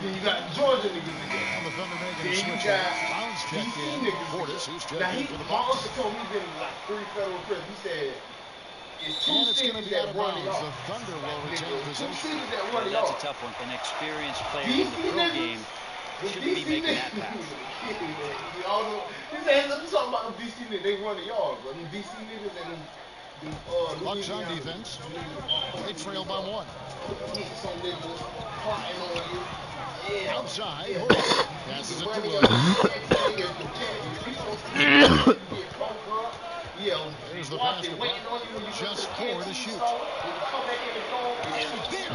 Then you got Georgia niggas in there. On the Thunder making Then a you switch. got Browns checked DC in. niggas. Portis, who's checked Now in for the my Bucks. uncle told me he's been in like 3 federal prisons. He said it's two And it's going to cities be out that of run the bounds. yard. The Thunder will retain Two possession. cities that run the That's yard. a tough one. An experienced player DC in the pro game the shouldn't be DC making niggas. that pass. He said, let's talk about them DC niggas. They run the yard, bro. Them DC niggas and them Bucks on defense. They trail by 1. Outside, passes it to Williams. Here's the pass to Buck. Just 4 to shoot.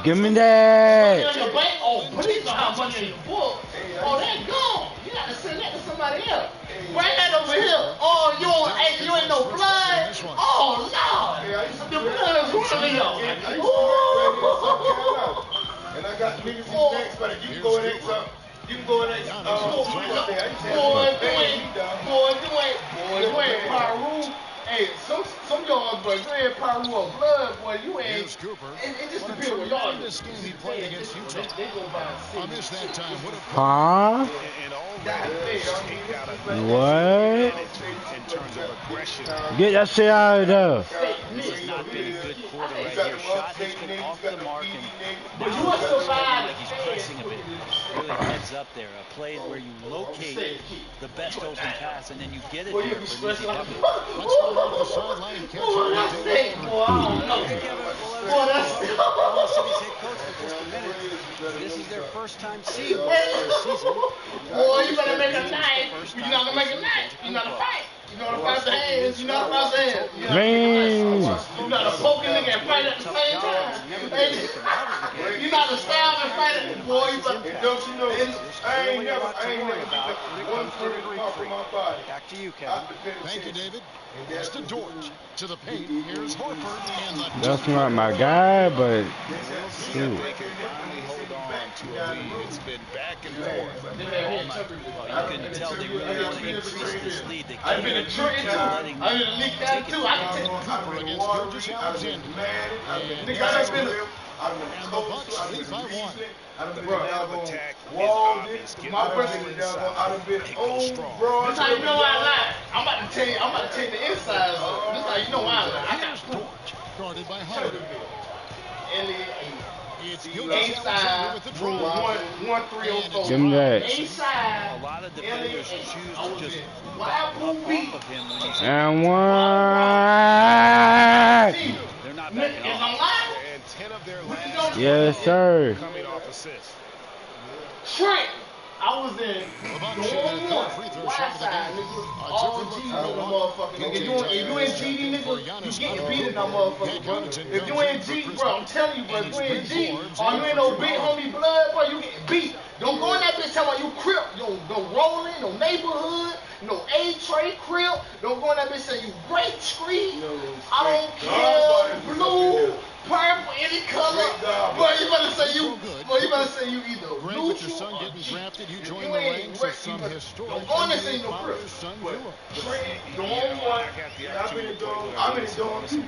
Give me that. Oh, please know how much in the book. Oh, that's gone. You got to send that to somebody else. Bring that over here. Oh, you ain't no blood. Oh, no. The blood is running out. And I got niggas in the next, but you can go in next up. You can go in next up. Boy, Pyru. Hey, some y'all, but you ain't Pyru or blood, boy. You ain't. Here's Cooper. It just What a depends on y'all. tremendous game he played against Utah. They go by I missed that time. What a Huh? What? Get that shit out of there. This has not been a good quarter right here. Shot has been off the mark, and But you now are it's so looking bad. like he's pressing a bit. Really heads up there. A play where you locate the best open pass, and then you get it there for an easy bucket. Let's go down to the sideline and catch up. This is their first time seeing Boy, you better make a knife. You're not gonna make a knife. You're not a fight. You know how to fight the hands. You know how to fight the hands. You got to poke a nigga and fight at the same time. You got to stab and fight at the boy. Don't you know? I ain't never about one surgery off of my body. Back to you, Kevin. Thank you, David. It's to George. To the paint. Here's Horford and the. That's not my guy, but shoot. It's been back and forth. Well, you can tell they really want to increase this lead. They I've been a trick too. I've been a leak that too. I can take Cooper against Georges Alexander. And the Bucks lead by 1. My person was down on. I'd have been bro. This how you know I lied. I'm about to tell you the insides. This how you know I lied. I got George, guarded by Holiday. It's inside with the draw. 1-3-0-4. Give me that. Inside. A lot of defenders choose to just Wild up boom beat. off of him when he's And 1. they're not backing Is off. I'm lying? And 10 of their last Yes, sir. coming off assists. Trent, I was in dorm 1, wide side, nigga. All G on the motherfucker. Nigga, if you ain't GD, nigga, you getting beat in that motherfucker, bro. If you ain't G, bro, I'm telling you, bro, if you ain't G, or you ain't no big homie blood, bro, you getting beat. Don't go in that bitch talking about you crip. You don't rolling, no neighborhood, no A-Tray crip. Don't go in that bitch saying you Grape Street. I don't care, blue, purple, any color. Boy, you better say you. Boy, you better say you either Great blue with your son getting drafted. You join the ranks of some historic NBA players' son duo. I've been in dorm 2.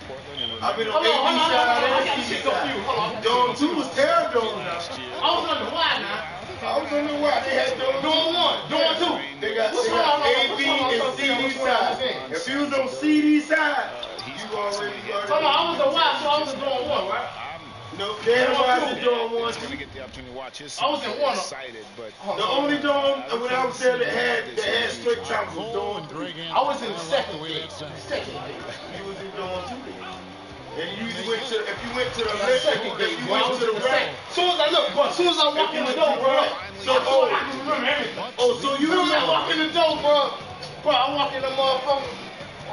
I've been on AB side and C side. Dorm 2 was terrible. I was on the Y now. I was on the Y. They had dorm 1, dorm 2. They got AB and CD side. If you was on CD side, you already. Hold on, I was on Y, so I was in dorm 1, right? No, they had a dorm 1. To get the opportunity to watch his I was in 1. excited, but The only dorm when I was there that had straight time was dorm 3. I was in the second gate. You was in dorm 2. And you went to, if you went to the second gate, you went to the right. Soon as I walk in the door, bro. So, I can remember everything. So you know I walk in the door, bro. Bro, I walk in the motherfucker.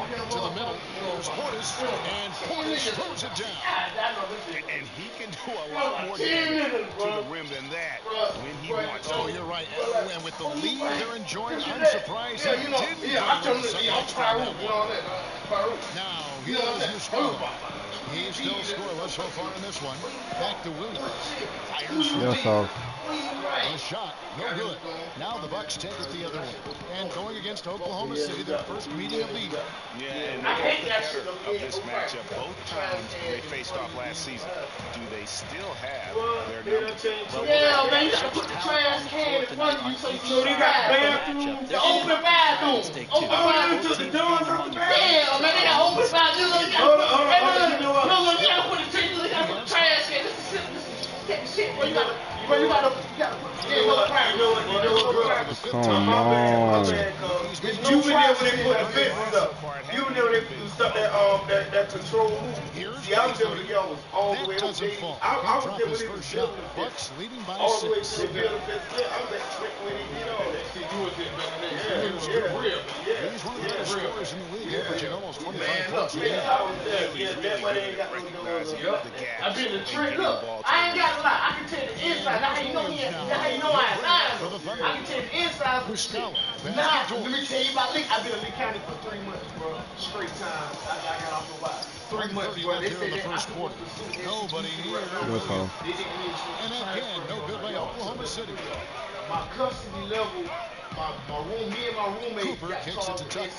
To the middle. Here's Portis. And Portis throws it down. and he can do a lot more damage to the rim than that when he wants to. Oh, you're right. And with the lead they're enjoying, I'm surprised he didn't. Now, here's Muscala. He's still scoreless so far in this one. Back to Williams. Fires from deep. A shot, no good. Now the Bucks take it the other way. And going against Oklahoma City, their first media lead. Yeah, and they both the better of this matchup. Both times they faced off last season. Do they still have their number? Yeah, man, you gotta put the trash front of you, so you got bathrooms. The open bathrooms. Open bathrooms to the doors of the bathroom. Yeah, man, they got open bathrooms. Hold on. No, you gotta put the trash. You gotta put the trash in. This is shit. Bro, you gotta get more practice. Come on. You been there when they put the fences up. You been there when they put stuff that control room. See, I was there when the y'all was all the way up there. I was there when they was building the fence. All the way to the building fence. I was at Trick when they did all that. See, you was there back then. He's one of the best scorers in the league, averaging almost 25 points a game. That's why they ain't got no doors. I've been to Trick. Look, I ain't got to lie. I can tell the inside. Now, how you know I ain't lying, though. I can tell the inside of the shit. Nah, let me tell you about Lee. I've been in Lee County for 3 months, bro. Straight time. I got off the wire. 3 months, bro. They said that I supposed to sue. Nobody near. And again, no good by Oklahoma City. My custody level, me and my roommate Cooper got kicks it to Tuck.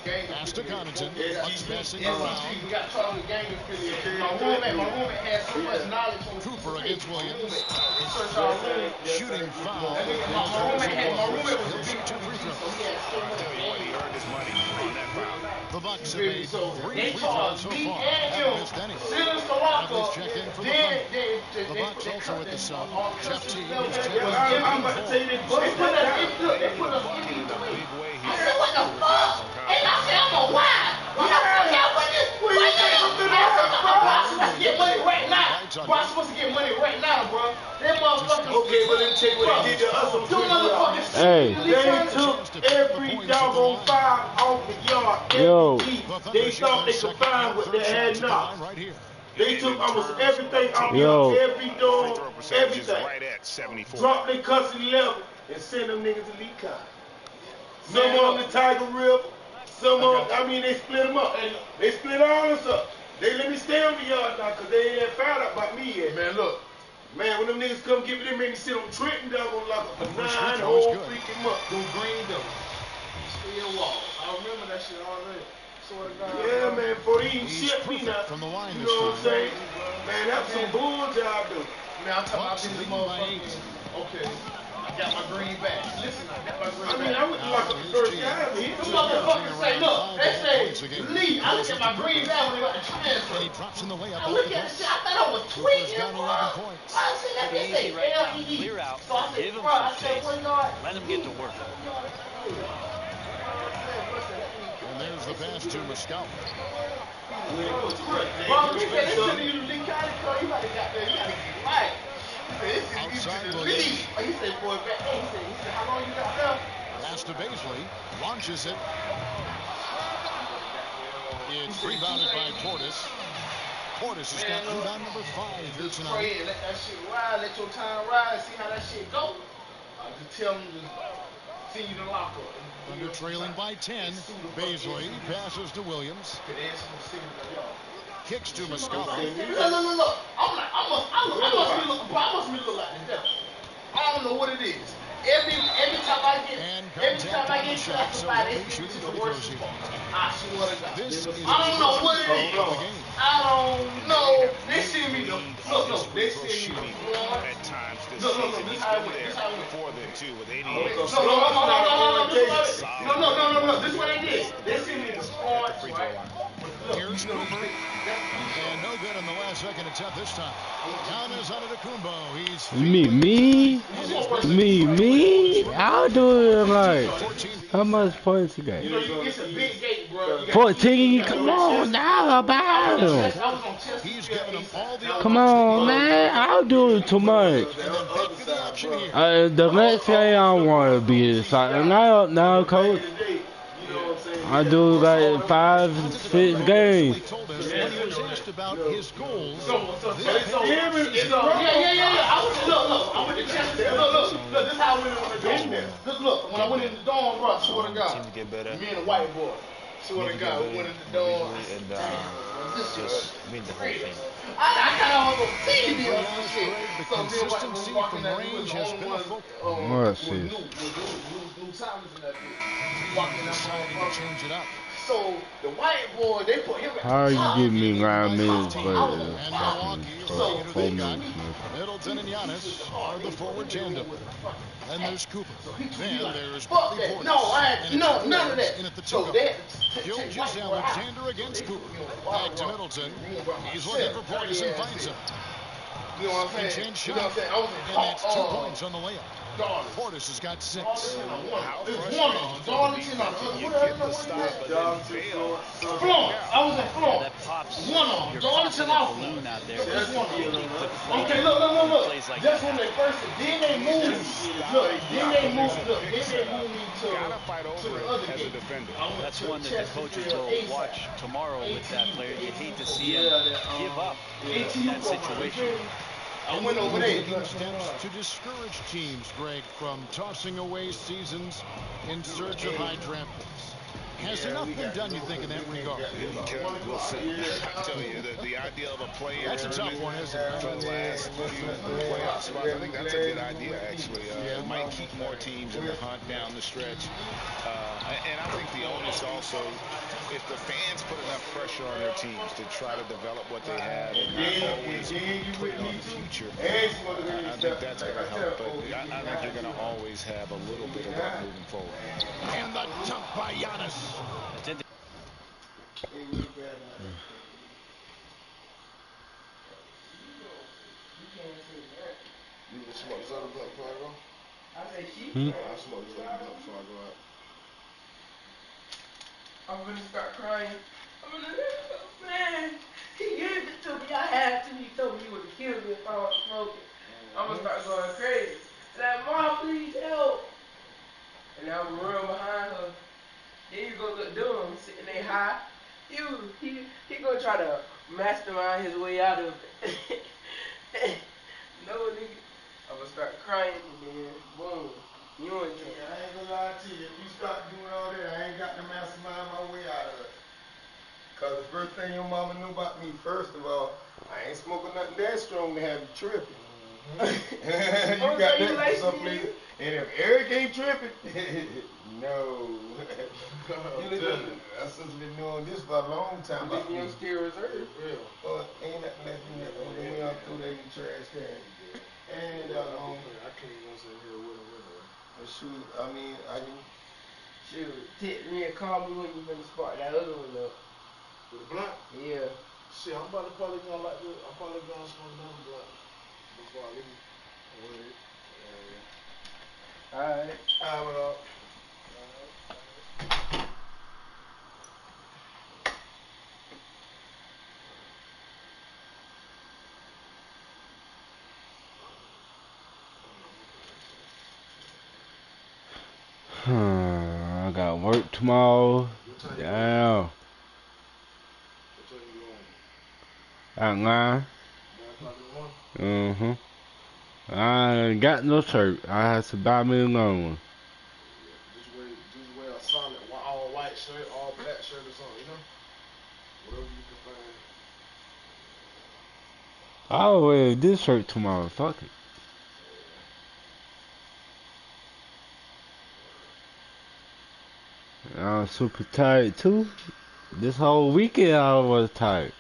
Pass to Connaughton. Bucks passing around. We got charged with gang affiliation. My roommate had so much knowledge on Cooper against Williams. Shooting foul. My roommate was a big 2 free throws. so he had so much He earned his money on that foul. The Bucks have made 3 free throws so far. Haven't missed any. Bradley's checked in for the Thunder. The Bucks also with the sub. Jeff T. is checked in. I'm about to tell you this. They put us in these tweets. I said, what the fuck? And I said, I'm a why? What the fuck happened with this? I'm supposed to get money right now. Bro, I'm supposed to get money right now, bro. Them motherfuckers. Okay, well, let me tell you what they did to us. Hey. They took every doggone foul off the yard. Yo. They thought they could find what they had not. They took almost everything off the Yo. yard. Every door, everything. Right at 74. Dropped their custody level and sent them niggas to Lee County. Some on the Tiger River. Some on, they split them up. They split all us up. They let me stay on the yard now because they ain't found out about me yet. Man, look. Man, when them niggas come get me, they make me sit on Trenton dog on like a 9 whole freaking month. Them green dogs. Steel walls. I remember that shit already. Yeah, man, before they even shit me now. From the line you know what I'm saying? Man, that was some bull job, though. Man, I'm talking about this motherfucker. Okay. I got my green back. Listen, I got my green back. I went to lock up the first guy. Them motherfuckers say, look, they say, Lee, I look at my green bag when they got the transfer. He drops in the layup. I look at the shit, I thought I was tweaking. I said, that they say LED. Clear out. So I said, Give him bro, I some said, space. what yard? Let him get to work. And there's the pass to Muscala. Bro, he said, listen to you, Lee County, you gotta get there, you gotta get right. Outside He said, boy, back. He said, how long you got left? Pass to Baisley. Launches it. It's rebounded by Portis. Portis has got rebound number 5 here tonight. Pray and let that shit ride. Let your time ride. See how that shit go. Just tell them to send you the locker. Thunder trailing by 10. Baisley passes to Williams. Kicks to Muscala. Look. I must be looking like the devil. I don't know what it is. Every time I get into somebody, it's the worst spot. I swear to God. I don't know what it is. I don't know. They send me the look. They send me the At times this look. season, This he's how it been went. there This how it went. before then too with 88. No. This is what they did. They sent me the sports, right? Here's Cooper. And no good in the last second attempt this time. Down is Antetokounmpo. He's Me? I'll do it like. How much points you got? It's a big gate, bro. 14? Come on now, about him. He's giving them all the Come on, man. I'll do it too much. The next game I want to be is now, coach. I do like 5, 6 games. told us when he was asked about his goals. Yeah. I went to Chester. Look, this is how I went in the dorm. Look, when I went in the dorm, bro, I swear to God, me and a white boy, swear to God, we went in the dorm. Just mean the whole thing. I kind of want to see the deal. The consistency from range has been a focal. Let's see. New Thomas in that bitch. Walking out Deciding to change it up. So the white boy, they put him at How the you top. give me 9 minutes, but And it's Milwaukee fucking is 4 looking to the gun. minutes left. Middleton and Giannis are the forward tandem. Then there's Cooper. Then there's Fuck Bobby that. Portis. No, And it's none of Edwards that. in at the So two-guard. that Gilgeous Alexander against Cooper. Back to Middleton. He's looking for Portis and finds him. You know what I'm saying? Change You know what I'm shot. saying? I was in And that's 2 points on the layup. Darlington. Portis has got 6. How It was frustrating one is on it Darlington to on be the other. you What the get the hell stop, but then fail. Florence. I was in Yeah, Florence. that pops. One on You're Darlington popping a off. balloon out there. That's one Quick play. Okay, look. Plays like Just that when they happen. first, then they moved. Look, then they moved. Look, then they moved me to Gotta fight the over it other as a gate. defender. That's one that the coaches will watch tomorrow with that player. You hate to see him give up in that situation. I went over there. Taking steps to discourage teams, Greg, from tossing away seasons in search of high draft picks. Has enough been done, you think, in that regard? We'll see. I tell you, the idea of a player That's a tough one, isn't it? for the last few playoff spots, I think that's a good idea, actually. It might keep more teams in the hunt down the stretch. And I think the onus also, if the fans put enough pressure on their teams to try to develop what they have and not always put it on the future, I think that's going to help. But I think you're going to always have a little bit of that moving forward. And the dunk by Giannis. You can smoke this other blunt before I go? I say she. I'll smoke this other blunt before I go out. I'm gonna start crying. Man, he gave it to me. I had to. He told me he would kill me if I was smoking. I'm gonna start going crazy. Like, Mom, please help. And I would run behind her. Then you go look dumb, sitting there high. He gonna try to mastermind his way out of it. No, nigga. I'm gonna start crying and then boom. You ain't I ain't gonna lie to you. If you start doing all that, I ain't got to mastermind my way out of it. Cause the first thing your mama knew about me, first of all, I ain't smoking nothing that strong to have you tripping. You got that someplace. And if Eric ain't tripping, no. Our sister been doing this for a long time. Leaving your still reserved. Well, ain't nothing left in there. We all throw that in the trash can. And I can't even sit here with him. Shoot, I mean, I can. Shoot, text me and call me when you finna spark that other one up. With the blunt? Yeah. Shit, I'm probably gonna like this. I'm probably gonna smoke another blunt before I leave. Alright. Alright. I got work tomorrow. Damn. At 9. I ain't got no shirt. I had to buy me another one. Just wear a solid all white shirt, all black shirt or something, you know? Whatever you can find. I'll wear this shirt tomorrow. Fuck it. I'm super tired too. This whole weekend I was tired.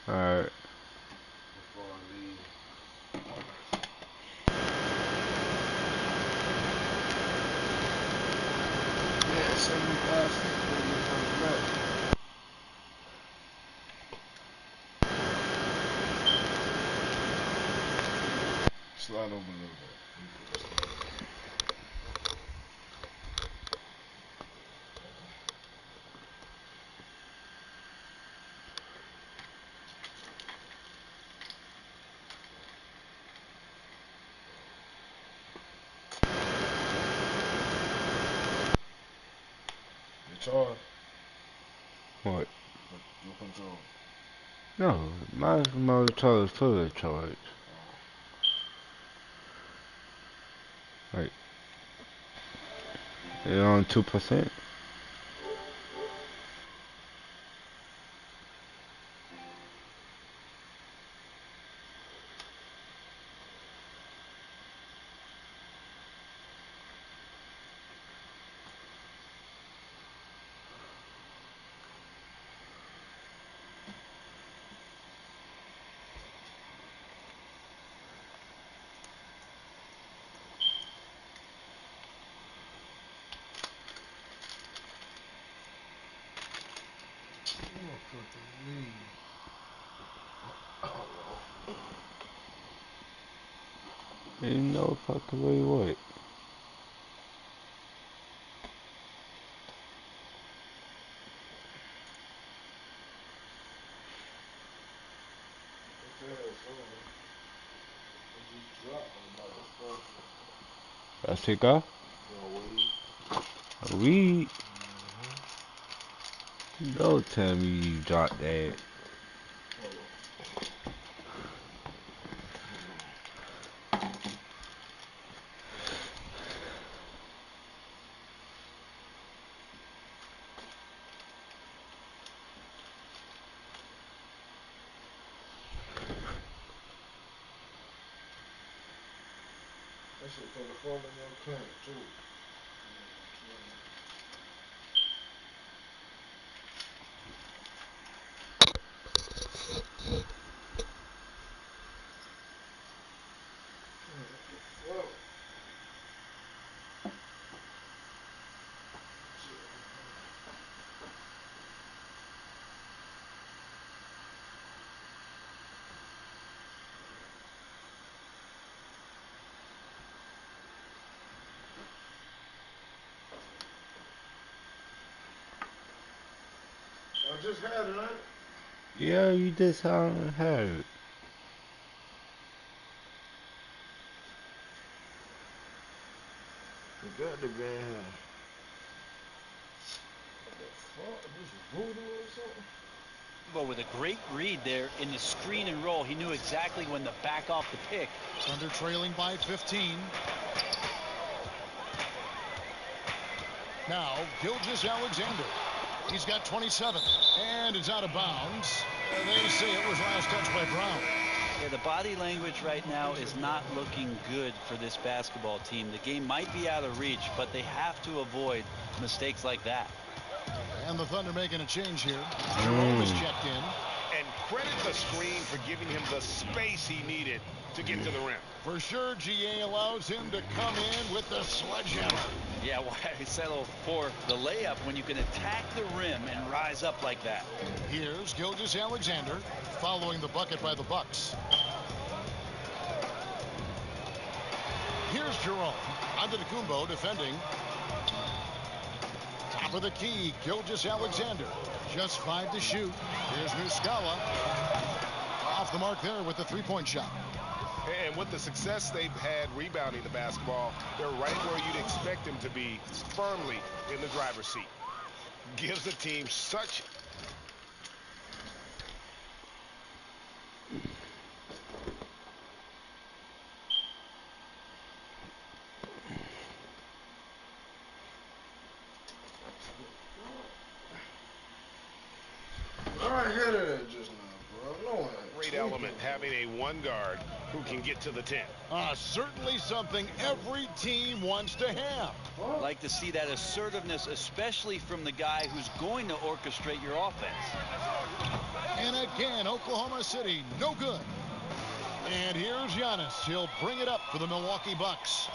Alright. Slide over a little bit. Charge. What? Your control. No, my motor is fully charged. Like, it's on 2%. Ain't no fucking way what. A cigar? A weed? Don't tell me you dropped that. That shit from the fall in your clamp too. I just had it, right? Yeah, you just had it. You got the band. What the fuck? This is voodoo or something? But with a great read there in the screen and roll, he knew exactly when to back off the pick. Thunder trailing by 15. Now, Gilgeous-Alexander. He's got 27, and it's out of bounds. They say it was last touch by Brown. Yeah, the body language right now is not looking good for this basketball team. The game might be out of reach, but they have to avoid mistakes like that. And the Thunder making a change here. Jerome is checked in. And credit the screen for giving him the space he needed to get to the rim. For sure, GA allows him to come in with the sledgehammer. Yeah, why settle for the layup when you can attack the rim and rise up like that? Here's Gilgeous-Alexander following the bucket by the Bucks. Here's Jerome. Antetokounmpo defending. Top of the key, Gilgeous-Alexander. Just 5 to shoot. Here's Muscala. Off the mark there with the three-point shot. And with the success they've had rebounding the basketball, they're right where you'd expect them to be, firmly in the driver's seat. Gives the team such... I hit it just now, bro. No one. Great element having a one guard who can get to the 10. Certainly something every team wants to have. Like to see that assertiveness, especially from the guy who's going to orchestrate your offense. And again, Oklahoma City, no good. And here's Giannis. He'll bring it up for the Milwaukee Bucks.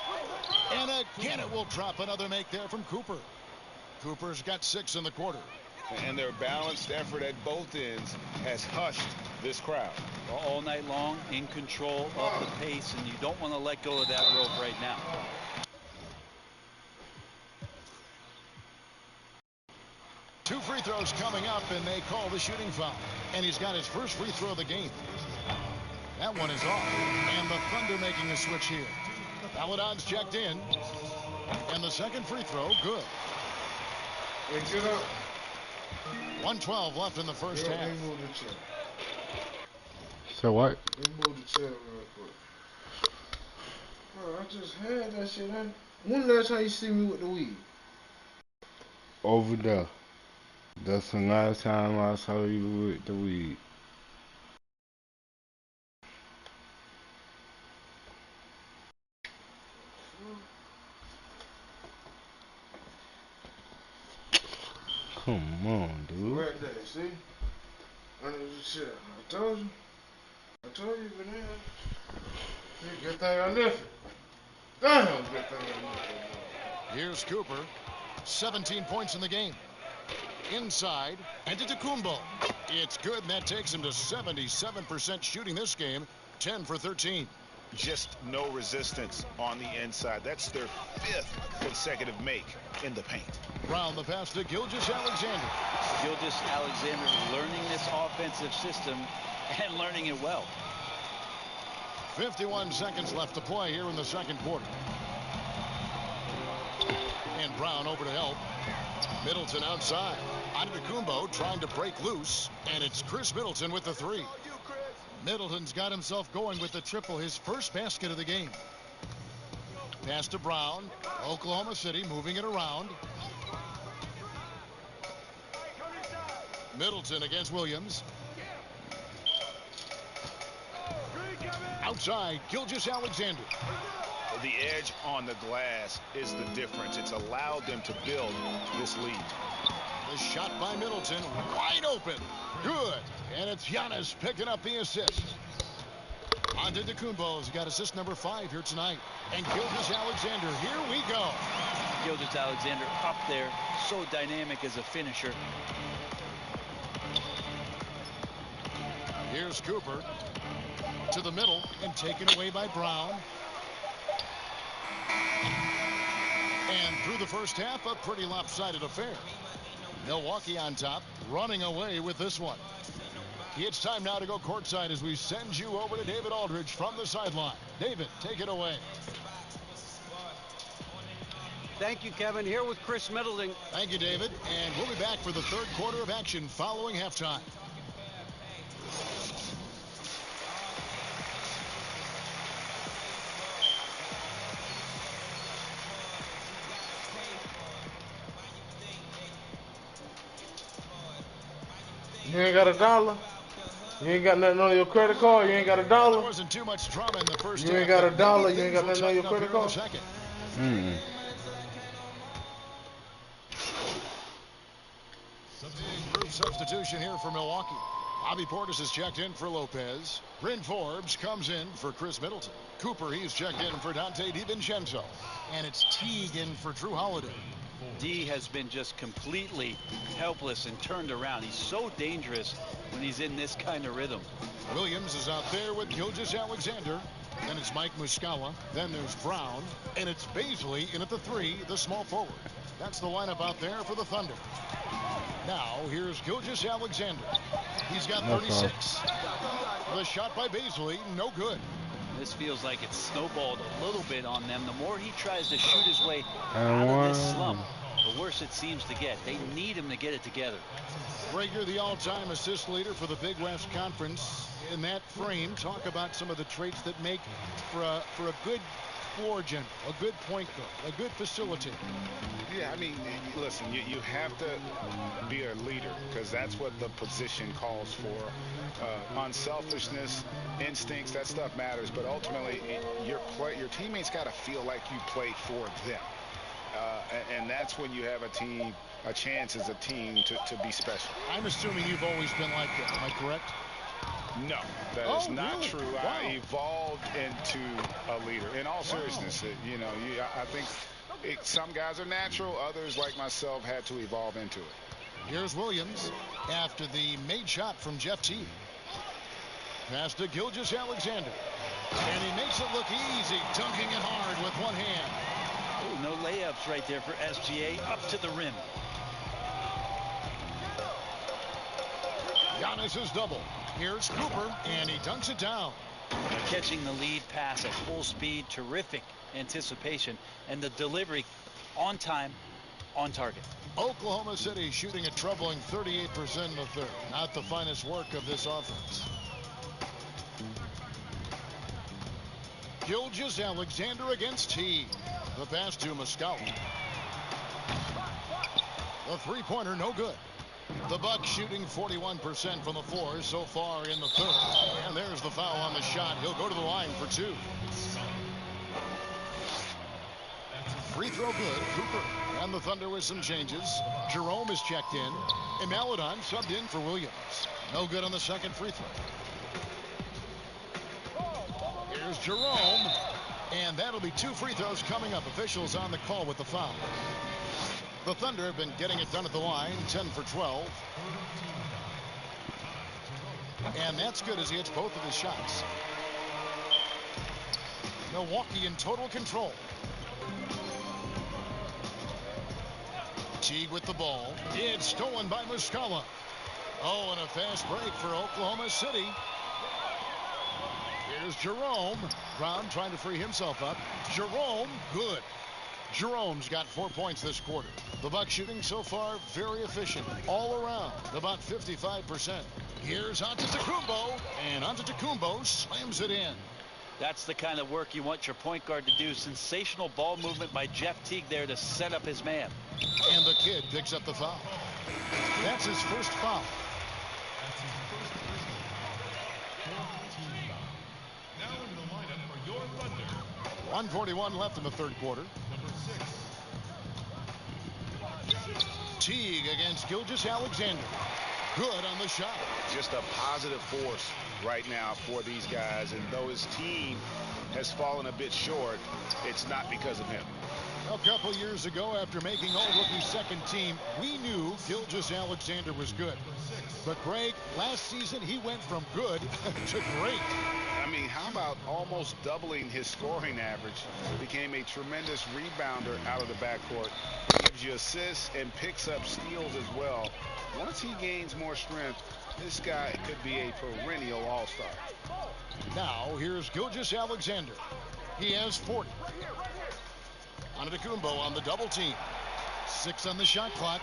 And again, it will drop another make there from Cooper. Cooper's got 6 in the quarter. And their balanced effort at both ends has hushed this crowd. All night long, in control of the pace, and you don't want to let go of that rope right now. Two free throws coming up, and they call the shooting foul. And he's got his first free throw of the game. That one is off. And the Thunder making a switch here. Paladon's checked in. And the second free throw, good. Hey, get up. 1:12 left in the first half. So what? Let's move the chair real quick. Bro, I just had that shit. When last time you see me with the weed? Over there. That's the last time I saw you with the weed. Come on, dude. Right there, see? Under the chair. I told you. I told you, but then. Good thing I left it. Damn, good thing I left it. Here's Cooper. 17 points in the game. Inside, and to Kumbo. It's good, and that takes him to 77% shooting this game. 10 for 13. Just no resistance on the inside. That's their 5th consecutive make in the paint. Brown the pass to Gilgeous-Alexander. Gilgeous-Alexander learning this offensive system and learning it well. 51 seconds left to play here in the second quarter. And Brown over to help. Middleton outside. Antetokounmpo trying to break loose. And it's Chris Middleton with the 3. Middleton's got himself going with the triple, his first basket of the game. Pass to Brown. Oklahoma City moving it around. Middleton against Williams. Outside, Gilgeous-Alexander. The edge on the glass is the difference. It's allowed them to build this lead. The shot by Middleton, wide open. Good. And it's Giannis picking up the assist. Antetokounmpo's got assist number 5 here tonight. And Gilgeous-Alexander, here we go. Gilgeous-Alexander up there, so dynamic as a finisher. Here's Cooper to the middle and taken away by Brown. And through the first half, a pretty lopsided affair. Milwaukee on top, running away with this one. It's time now to go courtside as we send you over to David Aldridge from the sideline. David, take it away. Thank you, Kevin. Here with Chris Middleton. Thank you, David. And we'll be back for the third quarter of action following halftime. You ain't got $1? You ain't got nothing on your credit card? You ain't got $1? There wasn't too much drama in the first You ain't half, got $1? You ain't got nothing on your credit card? Group substitution here for Milwaukee. Bobby Portis has checked in for Lopez. Bryn Forbes comes in for Chris Middleton. Cooper, he's checked in for Dante DiVincenzo. And it's Teague in for Drew Holiday. D has been just completely helpless and turned around. He's so dangerous when he's in this kind of rhythm. Williams is out there with Gilgeous-Alexander. Then it's Mike Muscala. Then there's Brown. And it's Baisley in at the 3, the small forward. That's the lineup out there for the Thunder. Now, here's Gilgeous-Alexander. He's got 36. The shot by Baisley, no good. This feels like it's snowballed a little bit on them. The more he tries to shoot his way out of this slump, the worse it seems to get. They need him to get it together. Rager, the all-time assist leader for the Big West Conference. In that frame, talk about some of the traits that make for a good floor general, a good point guard, a good facilitator. Yeah, I mean, listen, you have to be a leader because that's what the position calls for. Unselfishness, instincts, that stuff matters. But ultimately, your teammates got to feel like you play for them. And that's when you have a chance as a team to be special. I'm assuming you've always been like that. Am I correct? No, that is not really? true. Wow. I evolved into a leader. In all seriousness, I think some guys are natural. Others, like myself, had to evolve into it. Here's Williams after the made shot from Jeff Teague. Pass to Gilgeous-Alexander. And he makes it look easy, dunking it hard with one hand. Ooh, no layups right there for SGA up to the rim. Giannis is double. Here's Cooper, and he dunks it down. Catching the lead pass at full speed, terrific anticipation, and the delivery on time, on target. Oklahoma City shooting a troubling 38% in the third. Not the finest work of this offense. Gilgeous-Alexander against Teague. The pass to Muscala. The three-pointer, no good. The Bucks shooting 41% from the floor so far in the third. And there's the foul on the shot. He'll go to the line for two. Free throw good. Cooper. And the Thunder with some changes. Jerome is checked in. And Maladon subbed in for Williams. No good on the second free throw. Here's Jerome. And that'll be two free throws coming up. Officials on the call with the foul. The Thunder have been getting it done at the line, 10 for 12. And that's good as he hits both of his shots. Milwaukee in total control. Teague with the ball. It's stolen by Muscala. Oh, and a fast break for Oklahoma City. Here's Jerome. Brown trying to free himself up. Jerome, good. Jerome's got 4 points this quarter. The Bucks shooting so far very efficient all around, about 55%. Here's Antetokounmpo, and Antetokounmpo slams it in. That's the kind of work you want your point guard to do. Sensational ball movement by Jeff Teague there to set up his man. And the kid picks up the foul. That's his first foul. 1:41 left in the third quarter. Teague against Gilgeous-Alexander. Good on the shot. Just a positive force right now for these guys. And though his team has fallen a bit short, it's not because of him. A couple years ago, after making All-Rookie second team, we knew Gilgeous-Alexander was good. But Greg, last season he went from good to great. I mean, how about almost doubling his scoring average? Became a tremendous rebounder out of the backcourt. Gives you assists and picks up steals as well. Once he gains more strength, this guy could be a perennial all-star. Now, here's Gilgeous-Alexander. He has 40. Antetokounmpo on the double team. 6 on the shot clock.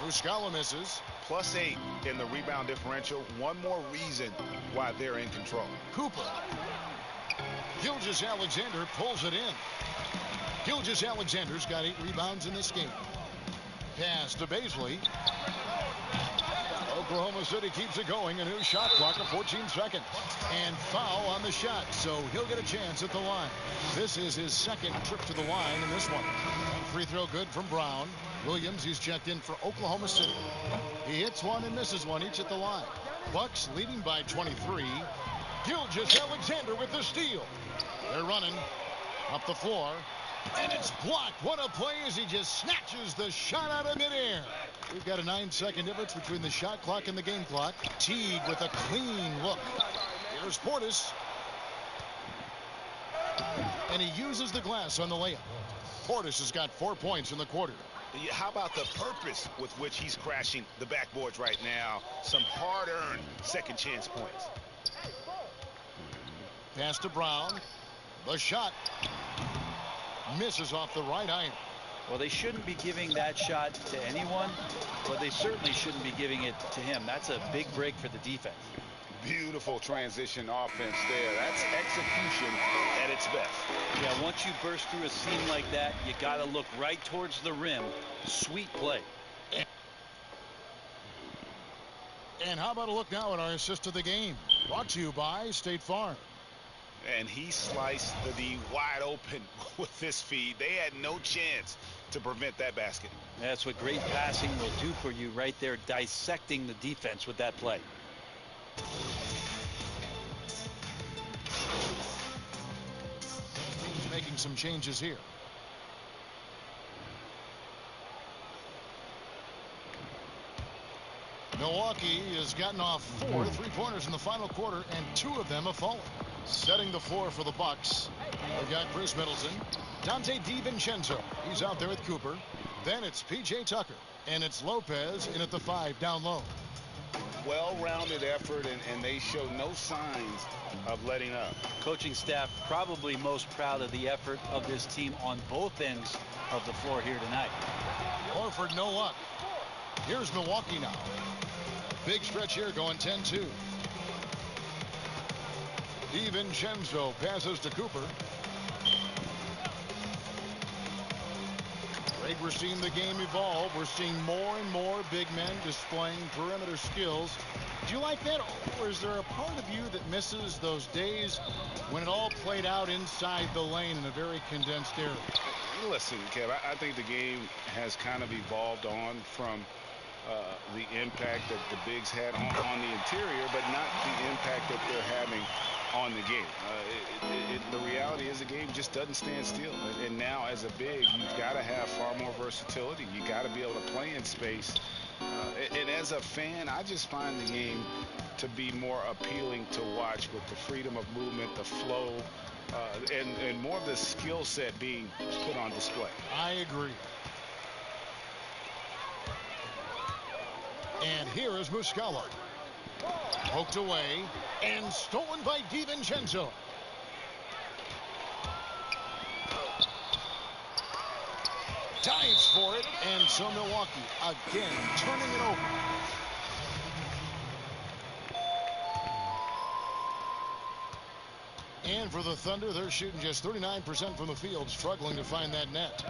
Muscala misses. +8 in the rebound differential. One more reason why they're in control. Cooper. Gilgeous-Alexander pulls it in. Gilgeous-Alexander's got 8 rebounds in this game. Pass to Baisley. Oklahoma City keeps it going. A new shot clock of 14 seconds. And foul on the shot, so he'll get a chance at the line. This is his second trip to the line in this one. And free throw good from Brown. Williams, he's checked in for Oklahoma City. He hits one and misses one each at the line. Bucks leading by 23. Gilgeous-Alexander with the steal. They're running up the floor. And it's blocked. What a play as he just snatches the shot out of midair. We've got a 9-second difference between the shot clock and the game clock. Teague with a clean look. Here's Portis. And he uses the glass on the layup. Portis has got 4 points in the quarter. How about the purpose with which he's crashing the backboards right now? Some hard-earned second chance points. Pass to Brown. The shot misses off the right iron. Well, they shouldn't be giving that shot to anyone, but they certainly shouldn't be giving it to him. That's a big break for the defense. Beautiful transition offense there. That's execution at its best. Yeah, once you burst through a seam like that, you got to look right towards the rim. Sweet play. And how about a look now at our assist of the game? Brought to you by State Farm. And he sliced the D wide open with this feed. They had no chance to prevent that basket. That's what great passing will do for you right there, dissecting the defense with that play. He's making some changes here. Milwaukee has gotten off 4 3-pointers in the final quarter, and 2 of them have fallen. Setting the floor for the Bucks. They've got Chris Middleton. Dante DiVincenzo. He's out there with Cooper. Then it's P.J. Tucker. And it's Lopez in at the 5 down low. Well-rounded effort, and they show no signs of letting up. Coaching staff probably most proud of the effort of this team on both ends of the floor here tonight. Horford, no luck. Here's Milwaukee now. Big stretch here going 10-2. DiVincenzo passes to Cooper. Greg, we're seeing the game evolve. We're seeing more and more big men displaying perimeter skills. Do you like that, or is there a part of you that misses those days when it all played out inside the lane in a very condensed area? Listen, Kev, I think the game has kind of evolved on from the impact that the bigs had on the interior, but not the impact that they're having on the game. The reality is the game just doesn't stand still. And now as a big, you've got to have far more versatility. You got to be able to play in space. And as a fan, I just find the game to be more appealing to watch, with the freedom of movement, the flow, and more of the skill set being put on display. I agree. And here is Muscala. Poked away and stolen by DiVincenzo. Dives for it, and so Milwaukee again turning it over. And for the Thunder, they're shooting just 39% from the field, struggling to find that net.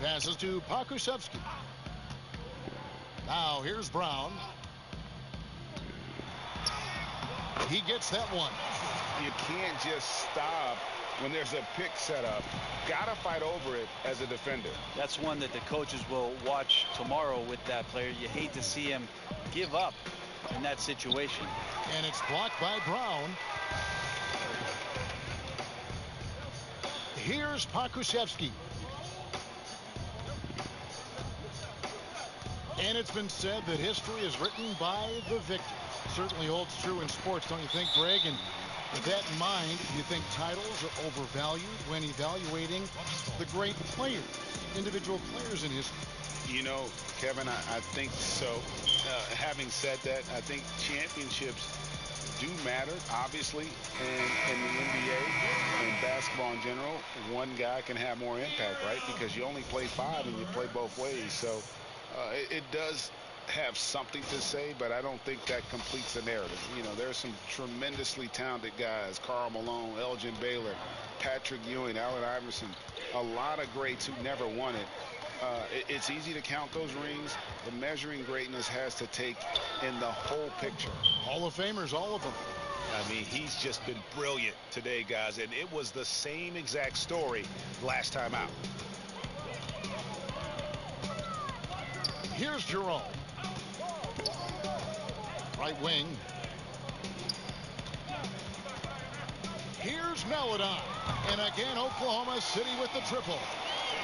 Passes to Pokusevski. Now here's Brown. He gets that one. You can't just stop when there's a pick set up. Gotta fight over it as a defender. That's one that the coaches will watch tomorrow with that player. You hate to see him give up in that situation. And it's blocked by Brown. Here's Pokusevski. And it's been said that history is written by the victors. Certainly holds true in sports, don't you think, Greg? And with that in mind, do you think titles are overvalued when evaluating the great players, individual players in history? You know, Kevin, I think so. Having said that, I think championships do matter, obviously, in the NBA and basketball in general. One guy can have more impact, right? Because you only play 5 and you play both ways. So it does have something to say, but I don't think that completes the narrative. You know, there's some tremendously talented guys: Karl Malone, Elgin Baylor, Patrick Ewing, Allen Iverson, a lot of greats who never won it. It's easy to count those rings. The measuring greatness has to take in the whole picture. Hall of Famers, all of them. I mean, he's just been brilliant today, guys, and it was the same exact story last time out. Here's Jerome. Right wing. Here's Maladon. And again, Oklahoma City with the triple.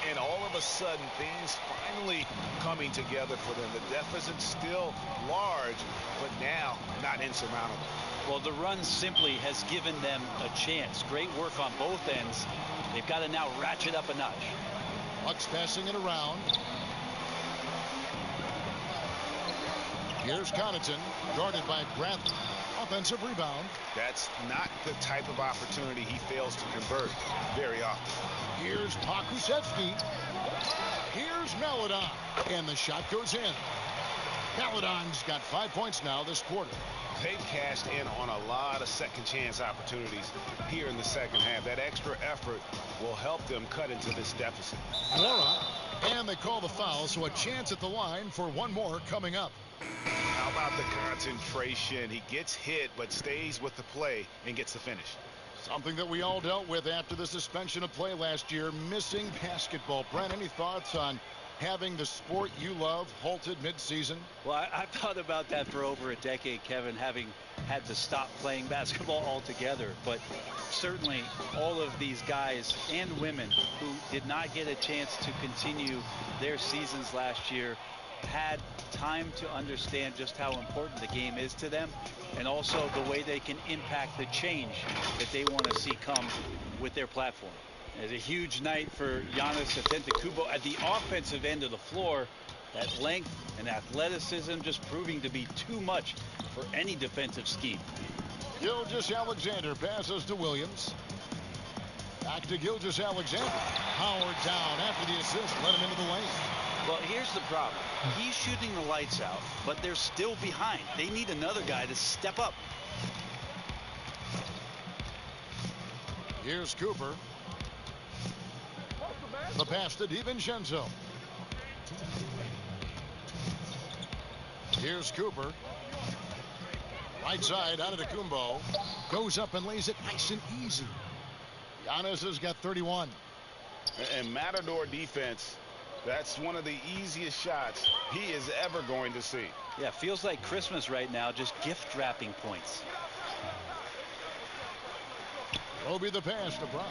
And all of a sudden, things finally coming together for them. The deficit's still large, but now not insurmountable. Well, the run simply has given them a chance. Great work on both ends. They've got to now ratchet up a notch. Bucks passing it around. Here's Connaughton, guarded by Bradley. Offensive rebound. That's not the type of opportunity he fails to convert very often. Here's Pokusevski. Here's Maladon. And the shot goes in. Maladon's got 5 points now this quarter. They've cashed in on a lot of second chance opportunities here in the second half. That extra effort will help them cut into this deficit. Mora, and they call the foul, so a chance at the line for one more coming up. How about the concentration? He gets hit but stays with the play and gets the finish. Something that we all dealt with after the suspension of play last year, missing basketball. Brent, any thoughts on having the sport you love halted midseason? Well, I've thought about that for over a decade, Kevin, having had to stop playing basketball altogether. But certainly all of these guys and women who did not get a chance to continue their seasons last year had time to understand just how important the game is to them, and also the way they can impact the change that they want to see come with their platform. It's a huge night for Giannis Antetokounmpo at the offensive end of the floor. That length and athleticism just proving to be too much for any defensive scheme. Gilgeous-Alexander passes to Williams. Back to Gilgeous-Alexander. Howard down after the assist. Let him into the lane. Well, here's the problem. He's shooting the lights out, but they're still behind. They need another guy to step up. Here's Cooper. The pass to DiVincenzo. Here's Cooper. Right side, Antetokounmpo. Goes up and lays it nice and easy. Giannis has got 31. And Matador defense, that's one of the easiest shots he is ever going to see. Yeah, feels like Christmas right now, just gift wrapping points. Roby the pass to Brown.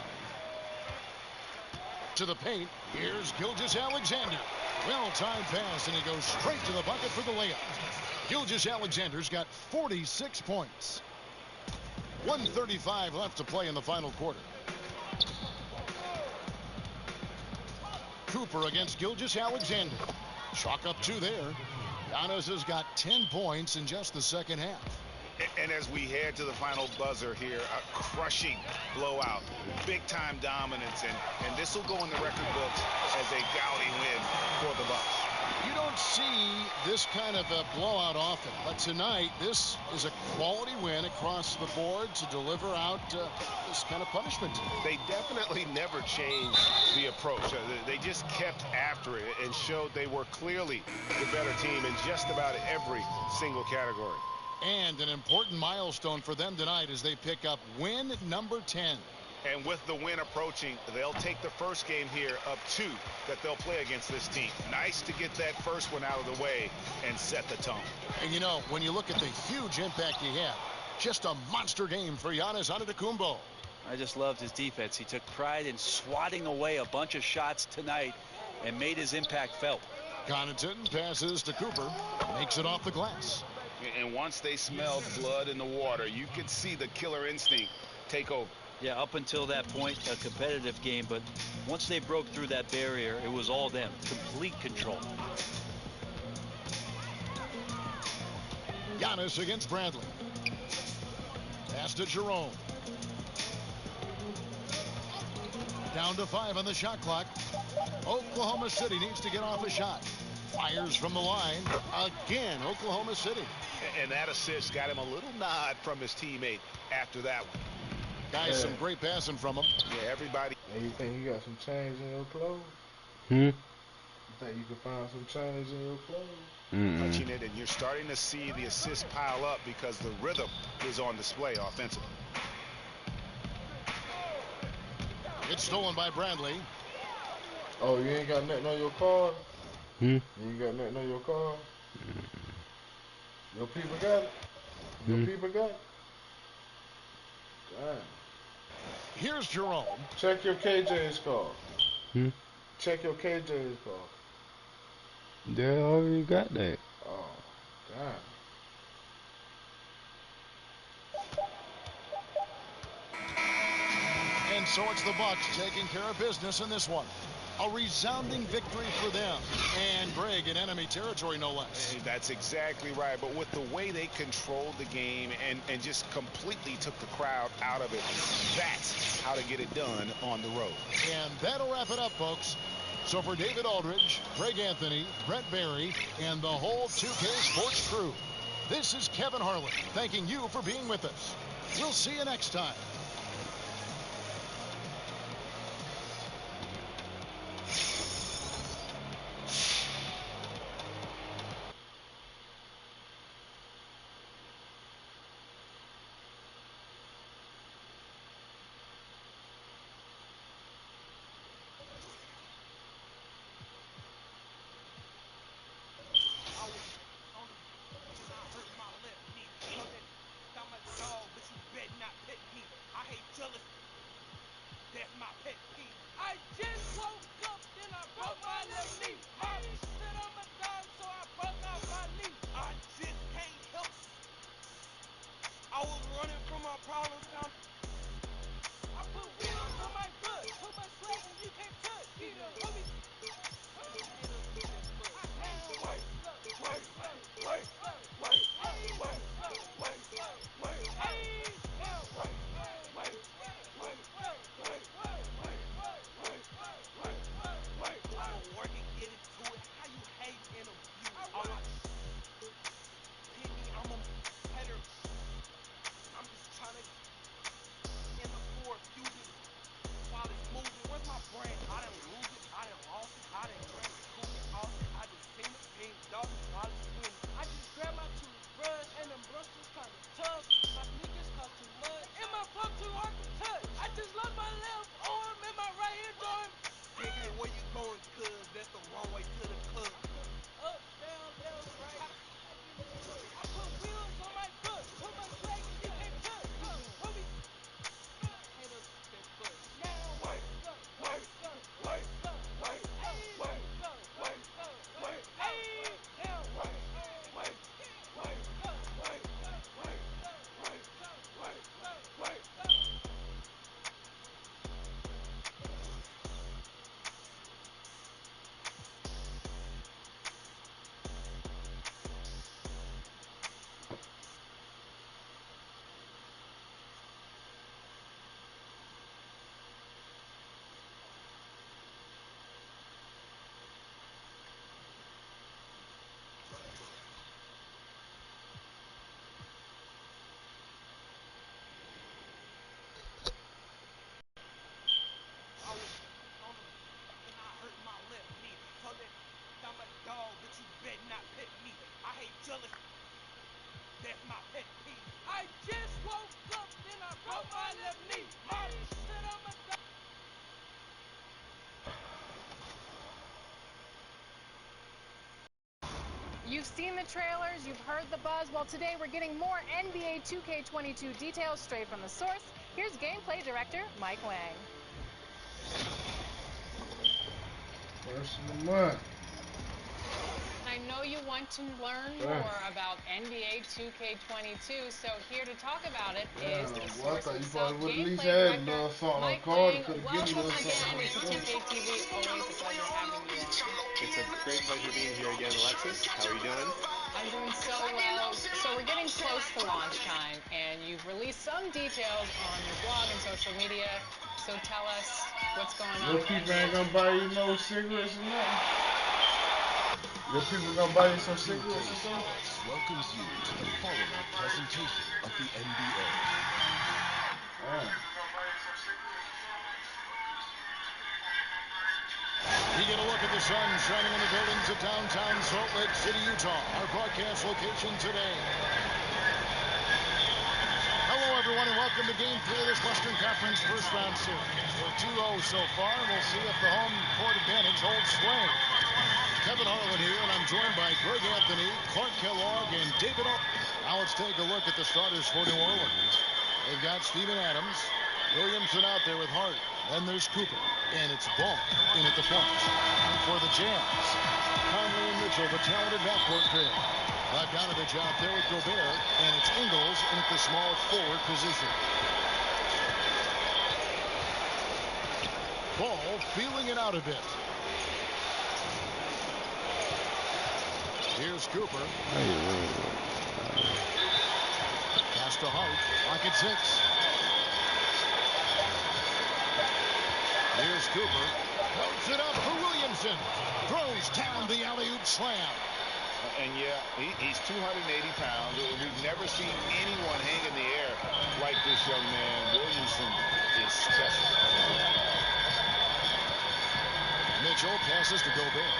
To the paint. Here's Gilgeous-Alexander. Well-timed pass, and he goes straight to the bucket for the layup. Gilgeous-Alexander's got 46 points. 1:35 left to play in the final quarter. Cooper against Gilgeous-Alexander. Chalk up 2 there. Giannis has got 10 points in just the second half. And as we head to the final buzzer here, a crushing blowout, big-time dominance, and this will go in the record books as a gaudy win for the Bucks. You don't see this kind of a blowout often, but tonight this is a quality win across the board to deliver out this kind of punishment. They definitely never changed the approach. They just kept after it and showed they were clearly the better team in just about every single category. And an important milestone for them tonight as they pick up win number 10. And with the win approaching, they'll take the first game here of 2 that they'll play against this team. Nice to get that first one out of the way and set the tone. And you know, when you look at the huge impact he had, just a monster game for Giannis Antetokounmpo. I just loved his defense. He took pride in swatting away a bunch of shots tonight and made his impact felt. Connaughton passes to Cooper, makes it off the glass. And once they smelled blood in the water, you could see the killer instinct take over. Yeah, up until that point, a competitive game, but once they broke through that barrier, it was all them. Complete control. Giannis against Bradley. Pass to Jerome. Down to 5 on the shot clock. Oklahoma City needs to get off a shot. Fires from the line. Again, Oklahoma City. And that assist got him a little nod from his teammate after that one. Guys, some great passing from him. Yeah, everybody. Hey, you think you got some change in your clothes? You think you can find some change in your clothes? Touching it, and you're starting to see the assists pile up because the rhythm is on display offensively. It's stolen by Bradley. Oh, you ain't got nothing on your card? You ain't got nothing on your card? Your people got it? Your people got it? Damn. Here's Jerome. Check your KJ's card. Check your KJ's card. They already got that. Oh, damn. And so it's the Bucks taking care of business in this one. A resounding victory for them. And Greg in enemy territory, no less. Hey, that's exactly right. But with the way they controlled the game and just completely took the crowd out of it, that's how to get it done on the road. And that'll wrap it up, folks. So for David Aldridge, Greg Anthony, Brett Barry, and the whole 2K Sports crew, this is Kevin Harlan thanking you for being with us. We'll see you next time. You've seen the trailers, you've heard the buzz. Well, today we're getting more NBA 2K22 details straight from the source. Here's gameplay director Mike Wang. First of the month. I know you want to learn more about NBA 2K22, so here to talk about it is the source himself, gameplay director Mike Wang. Welcome again to 2K TV. Always a pleasure having you on. It's a great pleasure being here again, Alexis. How are you doing? I'm doing so well. So we're getting close to launch time, and you've released some details on your blog and social media. So tell us what's going on. Your people ain't gonna buy you no cigarettes or nothing? Your people gonna buy you some cigarettes or something? Welcomes you to the following presentation of the NBA. We get a look at the sun shining on the buildings of downtown Salt Lake City, Utah. Our broadcast location today. Hello, everyone, and welcome to Game 3 of this Western Conference First Round Series. We're 2-0 so far, and we'll see if the home court advantage holds sway. Kevin Harlan here, and I'm joined by Greg Anthony, Clark Kellogg, and David O. Now let's take a look at the starters for New Orleans. They've got Steven Adams, Williamson out there with Hart, and there's Cooper, and it's Ball in at the point. And for the Jazz, Conley and Mitchell, the talented backcourt pair. Back out of the job there with Gobert, and it's Ingles in at the small forward position. Ball feeling it out a bit. Here's Cooper. Pass to Hart. Lock at 6. Here's Cooper. Floats it up for Williamson. Throws down the alley-oop slam. And yeah, he's 280 pounds. We've never seen anyone hang in the air like this young man. Williamson is special. Mitchell passes to Gobert.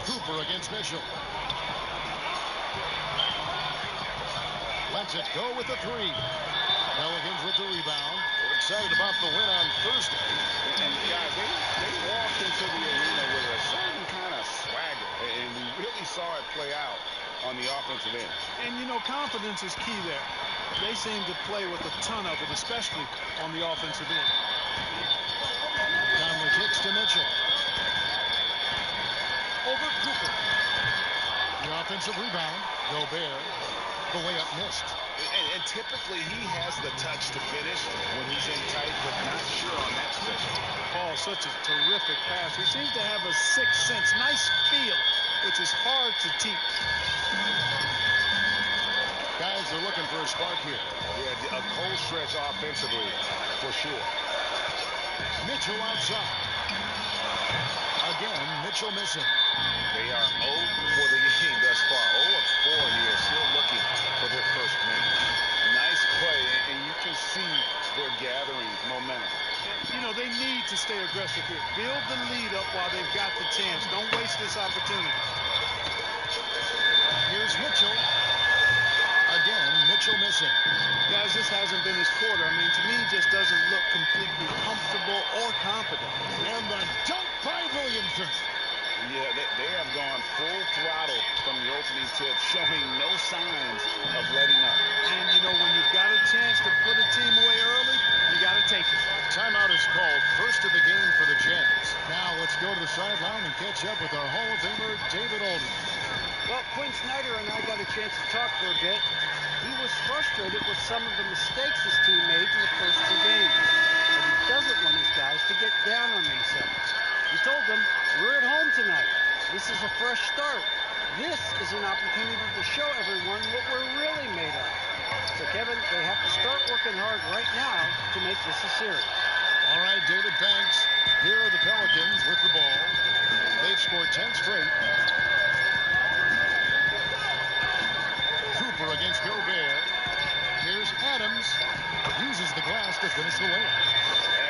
Cooper against Mitchell. Lets it go with the 3. Pelicans with the rebound. We're excited about the win on Thursday. And guys, they walked into the arena with a certain kind of swagger, and we really saw it play out on the offensive end. And, you know, confidence is key there. They seem to play with a ton of it, especially on the offensive end. Conley kicks to Mitchell. Over Cooper. The offensive rebound. Gobert. The layup missed. And typically he has the touch to finish when he's in tight, but not sure on that stretch. Oh, such a terrific pass. He seems to have a sixth sense. Nice feel, which is hard to teach. Guys are looking for a spark here. Yeah, a cold stretch offensively, for sure. Mitchell outside. Again, Mitchell missing. They are 0 for the game thus far. 0 of 4 here, still looking for their first win. Nice play, and you can see they're gathering momentum. You know, they need to stay aggressive here. Build the lead up while they've got the chance. Don't waste this opportunity. Here's Mitchell. Again, Mitchell missing. Guys, this hasn't been his quarter. I mean, to me, he just doesn't look completely comfortable or confident. throttle from the opening tip, showing no signs of letting up. And, you know, when you've got a chance to put a team away early, you got to take it. Timeout is called, first of the game for the Jazz. Now let's go to the sideline and catch up with our Hall of Famer, David Aldridge. Well, Quinn Snyder and I got a chance to talk for a bit. He was frustrated with some of the mistakes his team made in the first two games. And he doesn't want his guys to get down on themselves. He told them, we're at home tonight. This is a fresh start. This is an opportunity to show everyone what we're really made of. So, Kevin, they have to start working hard right now to make this a series. All right, David, thanks. Here are the Pelicans with the ball. They've scored 10 straight. Cooper against Gobert. Here's Adams. Uses the glass to finish the layup.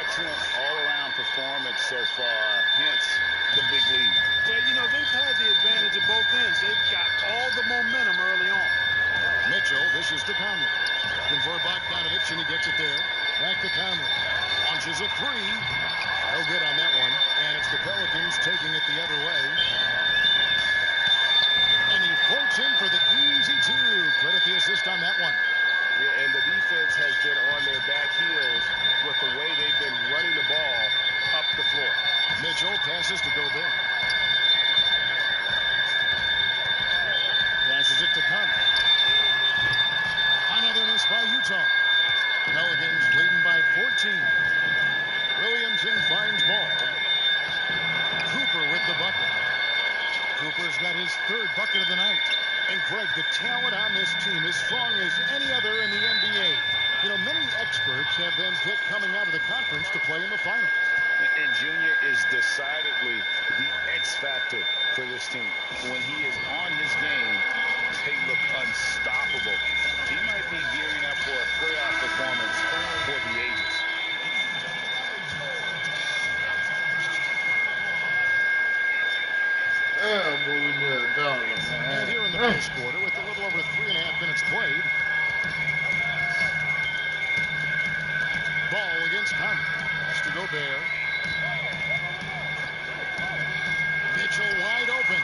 Excellent all-around performance so far, hence the big lead. Yeah, you know, they've had the advantage at both ends. They've got all the momentum early on. Mitchell, this is to Conley. Looking for Bogdanovich, and he gets it there. Back to Conley. Launches a three. No good on that one. And it's the Pelicans taking it the other way. And he floats in for the easy two. Credit the assist on that one. Yeah, and the defense has been on their back heels with the way they've been running the ball up the floor. Mitchell passes to Gobert. Passes it to Conley. Another miss by Utah. Pelicans leading by 14. Williamson finds ball. Cooper with the bucket. Cooper's got his third bucket of the night. And Greg, the talent on this team is strong as any other in the NBA. You know, many experts have them picked coming out of the conference to play in the finals. And Junior is decidedly the X factor for this team. When he is on his game, they look unstoppable. He might be gearing up for a playoff performance for the ages. And here in the first quarter, with a little over 3.5 minutes played, ball against Conley. Pass to Gobert. Mitchell wide open.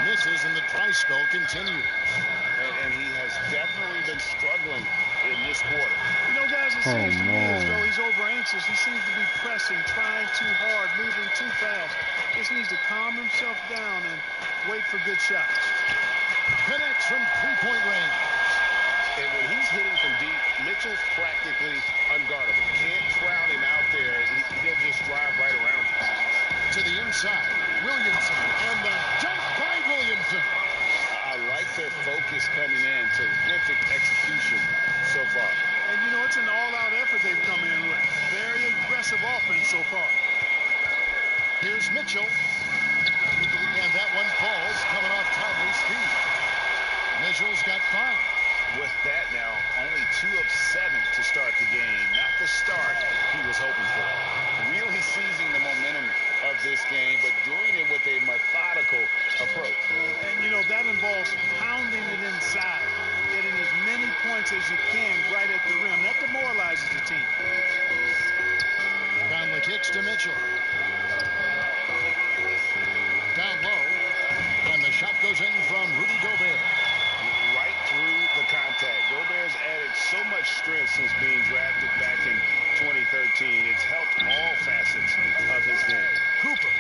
Misses, and the dry spell continues. And he has definitely been struggling in this quarter. You know, guys, it seems to me as though he's over anxious. He seems to be pressing, trying too hard, moving too fast. Just needs to calm himself down and wait for good shots. Connects from three-point range. And when he's hitting from deep, Mitchell's practically unguardable. Can't crowd him out there. He'll just drive right around him. To the inside, Williamson, and the dunk by Williamson. I like their focus coming in. Terrific execution so far. And, you know, it's an all-out effort they've come in with. Very aggressive offense so far. Here's Mitchell. And that one falls, coming off Conley's feet. Mitchell's got 5. With that now, only 2 of 7 to start the game. Not the start he was hoping for. Really seizing the momentum of this game, but doing it with a methodical approach. And, you know, that involves pounding it inside, getting as many points as you can right at the rim. That demoralizes the team. Conley kicks to Mitchell. Down low, and the shot goes in from Rudy Gobert. Right through the contact. Gobert's added so much strength since being drafted back in 2013. It's helped all facets of his game. Cooper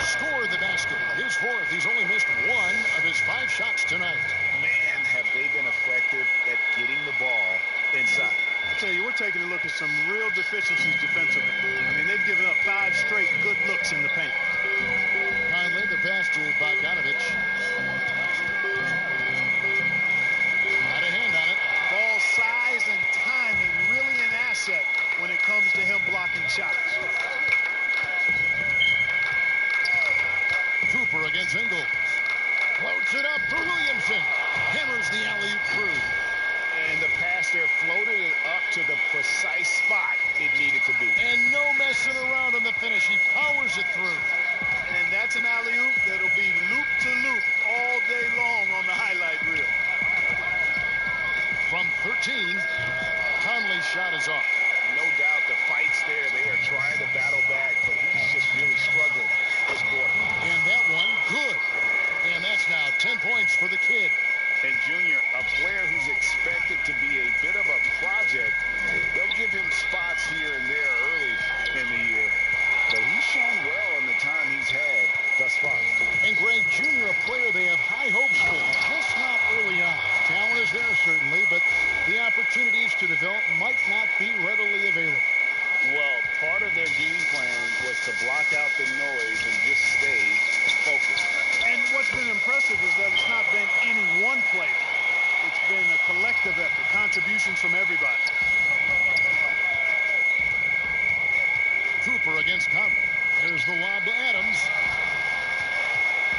scored the basket. His 4th. He's only missed 1 of his 5 shots tonight. Man, have they been effective at getting the ball inside. I tell you, we're taking a look at some real deficiencies defensively. I mean, they've given up 5 straight good looks in the paint. Conley, the pass to Bogdanovich. Got a hand on it. Ball size and timing really an asset when it comes to him blocking shots. Cooper against Ingles. Floats it up for Williamson. Hammers the alley-oop through. And the pass there floated it up to the precise spot it needed to be. And no messing around on the finish. He powers it through. And that's an alley-oop that'll be loop to loop all day long on the highlight reel. From 13, Conley's shot is off. No doubt the fight's there. They are trying to battle back, but he's just really struggling this quarter. And that one, good. And that block out the noise and just stay focused. And what's been impressive is that it's not been any one player. It's been a collective effort, contributions from everybody. Cooper against Conley. Here's the lob to Adams.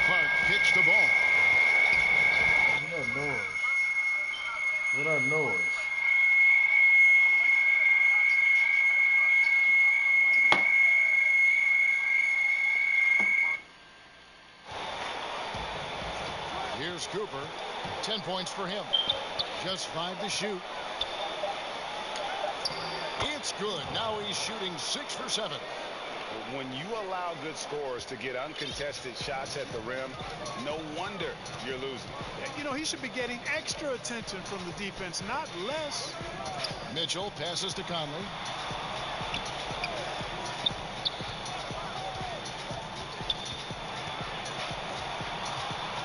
Clark kicks the ball. What that noise? What that noise? Here's Cooper. 10 points for him. Just 5 to shoot. It's good. Now he's shooting 6 for 7. When you allow good scorers to get uncontested shots at the rim, no wonder you're losing. You know, he should be getting extra attention from the defense, not less. Mitchell passes to Conley.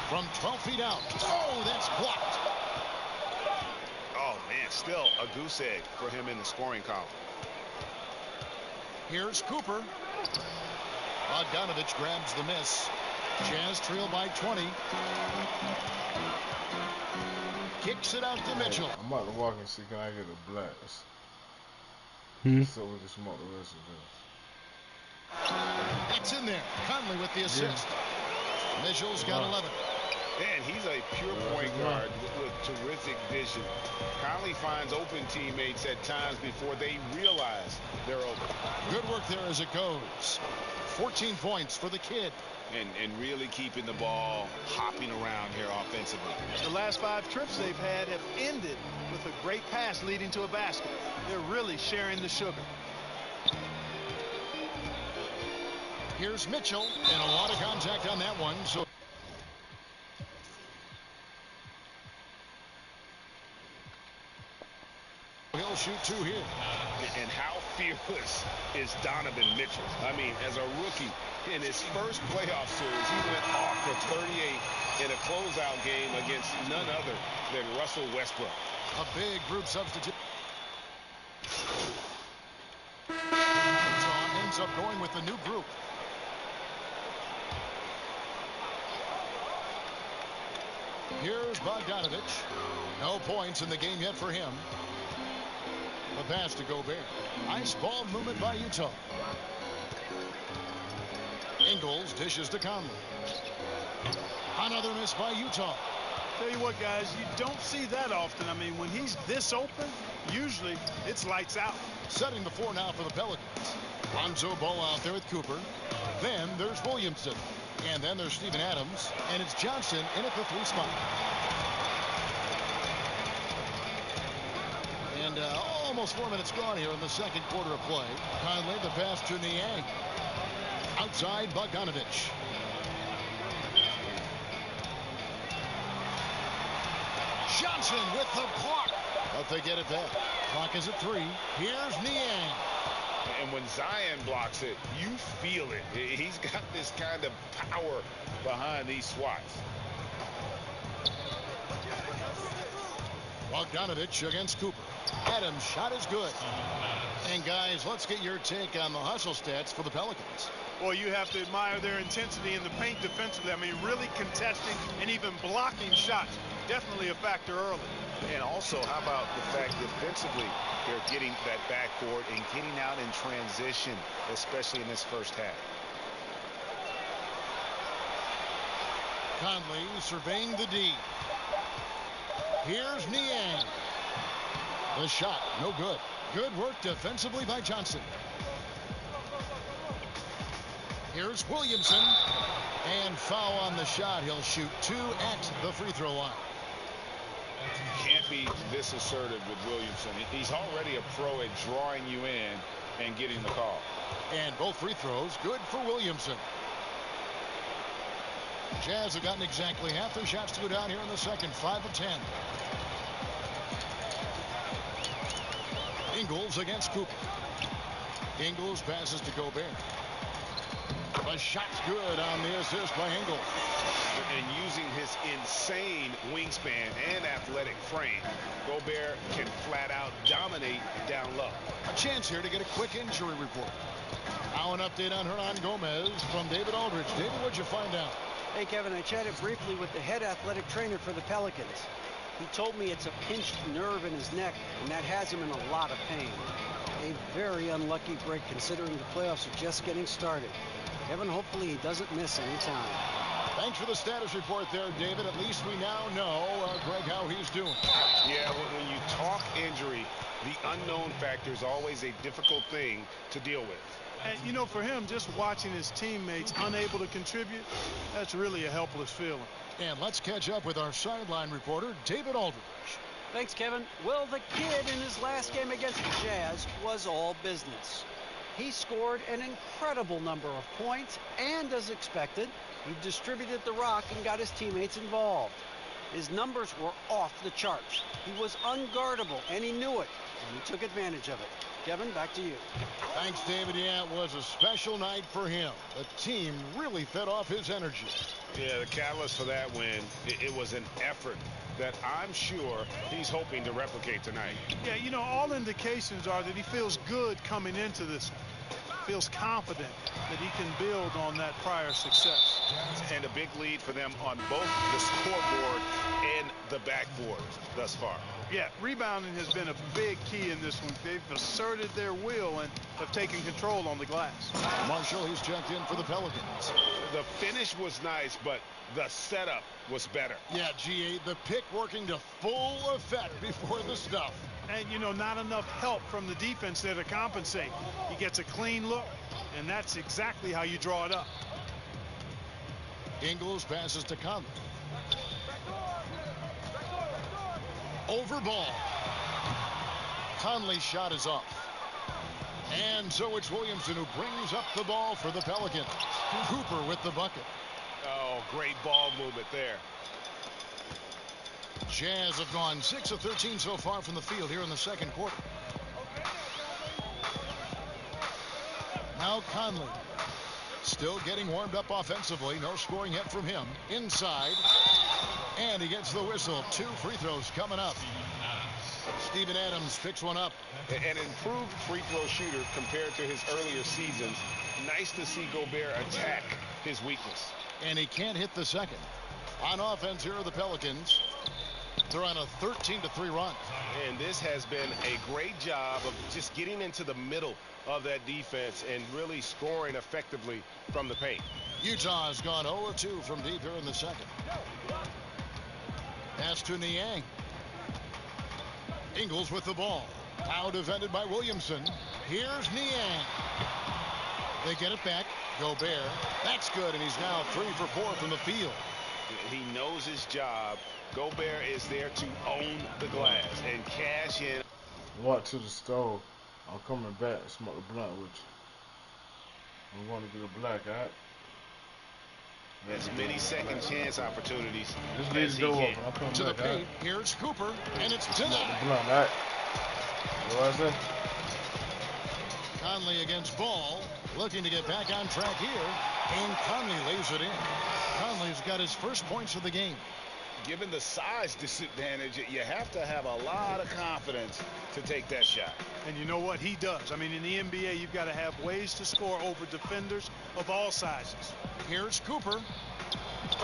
From 12 feet out. Oh, that's blocked. Oh, man, still a goose egg for him in the scoring column. Here's Cooper. Bogdanovich grabs the miss. Jazz trail by 20. Kicks it out to Mitchell. I'm about to walk and see, can I get a blast? So we can smoke the rest of this. It's in there. Conley with the assist. Mitchell's got 11. And he's a pure point guard with terrific vision. Conley finds open teammates at times before they realize they're open. Good work there as it goes. 14 points for the kid. And really keeping the ball hopping around here offensively. The last 5 trips they've had have ended with a great pass leading to a basket. They're really sharing the sugar. Here's Mitchell, and a lot of contact on that one. So he'll shoot 2 here. And how fearless is Donovan Mitchell? I mean, as a rookie, in his first playoff series, he went off for 38 in a closeout game against none other than Russell Westbrook. A big group substitute. Ends up going with the new group. Here's Bogdanovich. No points in the game yet for him. The pass to Gobert. Nice ball movement by Utah. Ingles dishes to Conley. Another miss by Utah. Tell you what, guys, you don't see that often. I mean, when he's this open, usually it's lights out. Setting the floor now for the Pelicans. Lonzo Ball out there with Cooper. Then there's Williamson. And then there's Steven Adams. And it's Johnson in at the 3 spot. And almost 4 minutes gone here in the second quarter of play. Conley, the pass to Niang. Outside Bogdanovich. Johnson with the block. But they get it back. Clock is at 3. Here's Niang. And when Zion blocks it, you feel it. He's got this kind of power behind these swats. Bogdanovich against Cooper. Adams' shot is good. And guys, let's get your take on the hustle stats for the Pelicans. Well, you have to admire their intensity in the paint defensively. I mean, really contesting and even blocking shots. Definitely a factor early. And also, how about the fact defensively, they're getting that backcourt and getting out in transition, especially in this first half. Conley surveying the D. Here's Niang. The shot, no good. Good work defensively by Johnson. Here's Williamson. And foul on the shot. He'll shoot 2 at the free throw line. Can't be this assertive with Williamson. He's already a pro at drawing you in and getting the call. And both free throws good for Williamson. Jazz have gotten exactly half their shots to go down here in the second. 5 of 10. Ingles against Cooper. Ingles passes to Gobert. The shot's good on the assist by Ingles. And using his insane wingspan and athletic frame, Gobert can flat out dominate down low. A chance here to get a quick injury report. Now an update on Hernan Gomez from David Aldridge. David, what'd you find out? Hey, Kevin, I chatted briefly with the head athletic trainer for the Pelicans. He told me it's a pinched nerve in his neck, and that has him in a lot of pain. A very unlucky break considering the playoffs are just getting started. Kevin, hopefully he doesn't miss any time. Thanks for the status report there, David. At least we now know, Greg, how he's doing. Yeah, when you talk injury, the unknown factor is always a difficult thing to deal with. And, you know, for him, just watching his teammates unable to contribute, that's really a helpless feeling. And let's catch up with our sideline reporter, David Aldridge. Thanks, Kevin. Well, the kid in his last game against the Jazz was all business. He scored an incredible number of points, and as expected, he distributed the rock and got his teammates involved. His numbers were off the charts. He was unguardable, and he knew it, and he took advantage of it. Kevin, back to you. Thanks, David. Yeah, it was a special night for him. The team really fed off his energy. Yeah, the catalyst for that win, it was an effort that I'm sure he's hoping to replicate tonight. Yeah, you know, all indications are that he feels good coming into this one. Feels confident that he can build on that prior success. And a big lead for them on both the scoreboard and the backboard thus far. Yeah, rebounding has been a big key in this one. They've asserted their will and have taken control on the glass. Marshall, he's checked in for the Pelicans. The finish was nice, but the setup was better. Yeah, GA, the pick working to full effect before the stuff. And, you know, not enough help from the defense there to compensate. He gets a clean look, and that's exactly how you draw it up. Ingles passes to Conley. Over ball. Conley's shot is off. And so it's Williamson who brings up the ball for the Pelicans. Cooper with the bucket. Oh, great ball movement there. Jazz have gone 6 of 13 so far from the field here in the second quarter. Now Conley. Still getting warmed up offensively. No scoring yet from him. Inside. And he gets the whistle. 2 free throws coming up. Steven Adams picks one up. An improved free throw shooter compared to his earlier seasons. Nice to see Gobert attack his weakness. And he can't hit the second. On offense, here are the Pelicans. They're on a 13-3 run. And this has been a great job of just getting into the middle of that defense and really scoring effectively from the paint. Utah has gone 0 of 2 from deep here in the second. Pass to Niang. Ingles with the ball. Now defended by Williamson. Here's Niang. They get it back. Gobert. That's good, and he's now 3 for 4 from the field. He knows his job. Gobert is there to own the glass and cash in. Walk to the stove. I'm coming back and smoke a blunt with you. I'm going to get a black, alright? As many second chance opportunities Just leave the door open. I'll come to back, the paint. Here's Cooper, and it's denied. The blunt, alright? What I say? Conley against Ball, looking to get back on track here, and Conley lays it in. Conley's got his first points of the game. Given the size disadvantage, you have to have a lot of confidence to take that shot. And you know what? He does. I mean, in the NBA, you've got to have ways to score over defenders of all sizes. Here's Cooper.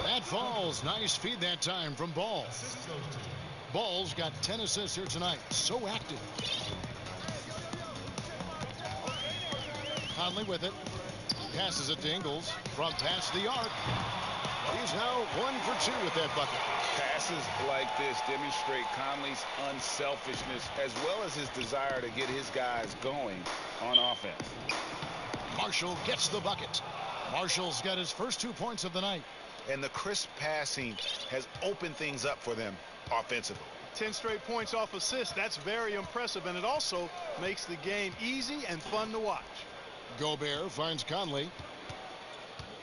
That falls. Nice feed that time from Ball. Ball's got 10 assists here tonight. So active. Conley with it. Passes it to Ingles from past the arc. He's now 1 for 2 with that bucket. Passes like this demonstrate Conley's unselfishness as well as his desire to get his guys going on offense. Marshall gets the bucket. Marshall's got his first 2 points of the night. And the crisp passing has opened things up for them offensively. 10 straight points off assists. That's very impressive, and it also makes the game easy and fun to watch. Gobert finds Conley.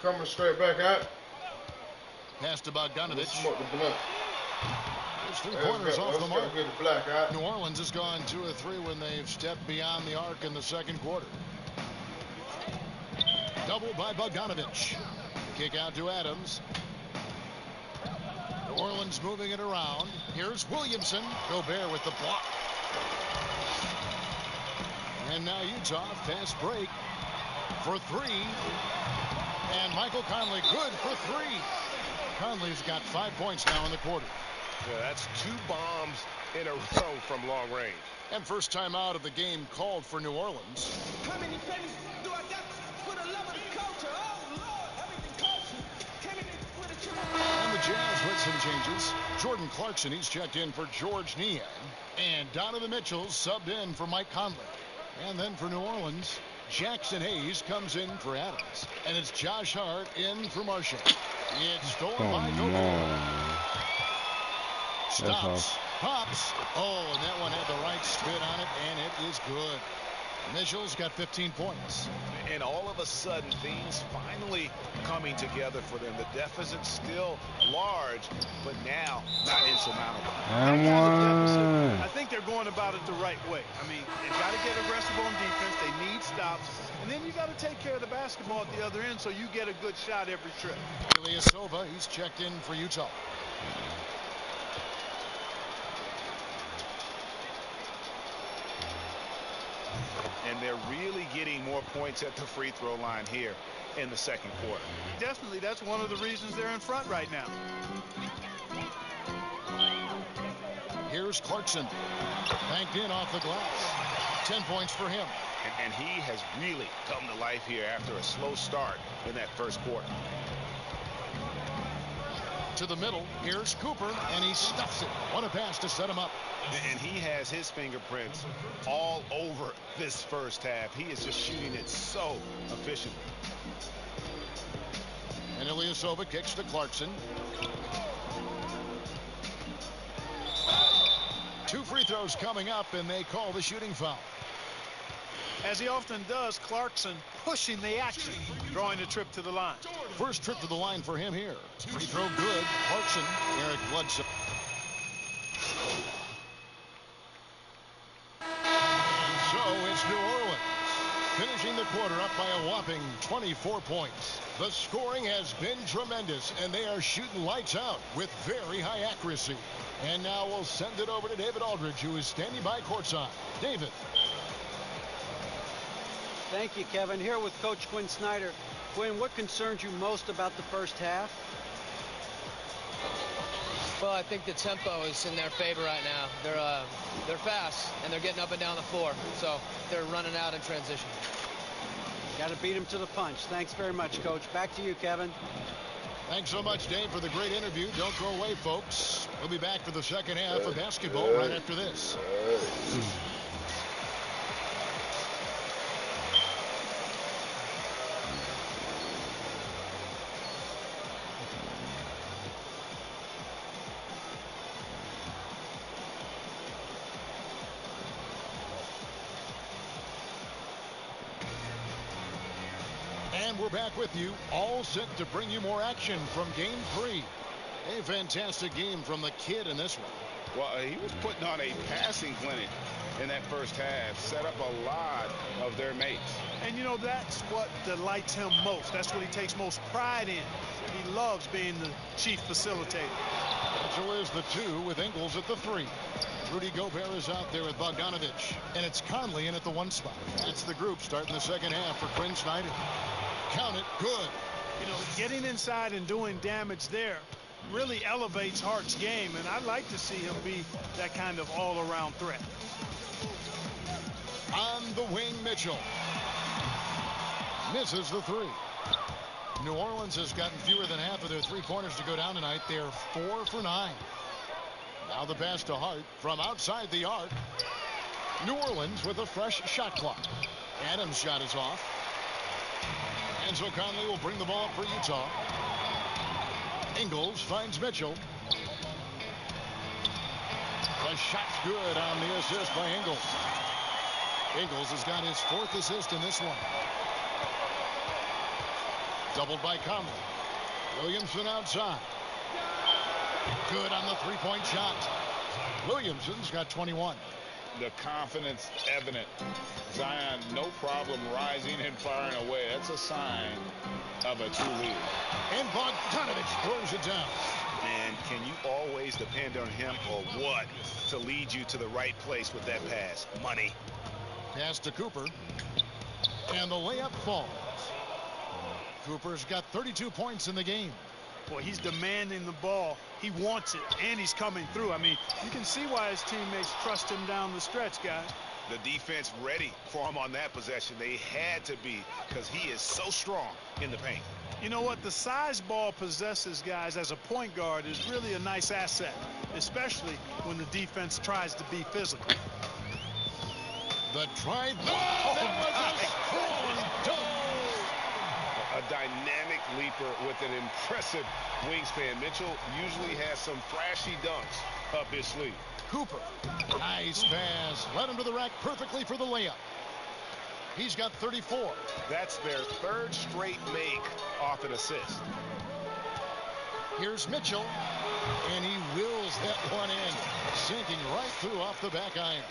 Coming straight back out. Pass to Bogdanovich. Smoke the blunt. There's 3 corners off the mark. Get the black out. New Orleans has gone 2 of 3 when they've stepped beyond the arc in the second quarter. Double by Bogdanovich. Kick out to Adams. New Orleans moving it around. Here's Williamson. Gobert with the block. And now Utah fast break. for three. And Michael Conley, good for three. Conley's got 5 points now in the quarter. Yeah, that's 2 bombs in a row from long range. And first time out of the game called for New Orleans. How many pennies do I got for the love of the culture? Oh, Lord, everything costs me. Came in with a triple. And the Jazz with some changes. Jordan Clarkson, he's checked in for George Niang. And Donovan Mitchell subbed in for Mike Conley. And then for New Orleans, Jackson Hayes comes in for Adams. And it's Josh Hart in for Marshall. It's stolen by Gobert. Stops. Pops. Oh, and that one had the right spin on it, and it is good. Mitchell's got 15 points. And all of a sudden, things finally coming together for them. The deficit's still large, but now not insurmountable. I think they're going about it the right way. I mean, they've got to get aggressive on defense. They need stops. And then you got to take care of the basketball at the other end so you get a good shot every trip. Ilyasova, he's checked in for Utah. And they're really getting more points at the free throw line here in the second quarter. Definitely, that's one of the reasons they're in front right now. Here's Clarkson. Banked in off the glass. 10 points for him. And he has really come to life here after a slow start in that first quarter. To the middle, here's Cooper, and he stuffs it. What a pass to set him up. And he has his fingerprints all over this first half. He is just shooting it so efficiently. And Ilyasova kicks to Clarkson. 2 free throws coming up, and they call the shooting foul. As he often does, Clarkson pushing the action, drawing a trip to the line. First trip to the line for him here. Free throw good. Clarkson, Eric Bledsoe. And so it's New Orleans, finishing the quarter up by a whopping 24 points. The scoring has been tremendous, and they are shooting lights out with very high accuracy. And now we'll send it over to David Aldridge, who is standing by courtside. David. Thank you, Kevin. Here with Coach Quinn Snyder. Quinn, what concerns you most about the first half? Well, I think the tempo is in their favor right now. They're fast, and they're getting up and down the floor, so they're running out in transition. Got to beat them to the punch. Thanks very much, Coach. Back to you, Kevin. Thanks so much, Dave, for the great interview. Don't go away, folks. We'll be back for the second half of basketball right after this. And we're back with you, all set to bring you more action from Game 3. A fantastic game from the kid in this one. Well, he was putting on a passing clinic in that first half, set up a lot of their mates. And, you know, that's what delights him most. That's what he takes most pride in. He loves being the chief facilitator. So is the 2 with Ingles at the 3. Rudy Gobert is out there with Bogdanovich. And it's Conley in at the 1 spot. That's the group starting the second half for Quinn Snyder. Count it, good. You know, getting inside and doing damage there really elevates Hart's game, and I'd like to see him be that kind of all-around threat. On the wing, Mitchell. Misses the 3. New Orleans has gotten fewer than half of their three-pointers to go down tonight. They're 4 for 9. Now the pass to Hart from outside the arc. New Orleans with a fresh shot clock. Adams' shot is off. And so Conley will bring the ball up for Utah. Ingles finds Mitchell. The shot's good on the assist by Ingles. Ingles has got his 4th assist in this one. Doubled by Conley. Williamson outside. Good on the three-point shot. Williamson's got 21. The confidence evident. Zion, no problem rising and firing away. That's a sign of a true leader. And Bogdanovich throws it down. And can you always depend on him or what to lead you to the right place with that pass? Money. Pass to Cooper. And the layup falls. Cooper's got 32 points in the game. Boy, he's demanding the ball. He wants it, and he's coming through. I mean, you can see why his teammates trust him down the stretch, guys. The defense ready for him on that possession. They had to be, because he is so strong in the paint. You know what? The size ball possesses, guys, as a point guard is really a nice asset, especially when the defense tries to be physical. The drive. Oh, that was a strong dunk. A dynamic leaper with an impressive wingspan. Mitchell usually has some flashy dunks up his sleeve. Cooper, nice pass. Led him to the rack perfectly for the layup. He's got 34. That's their third straight make off an assist. Here's Mitchell, and he wills that one in, sinking right through off the back iron.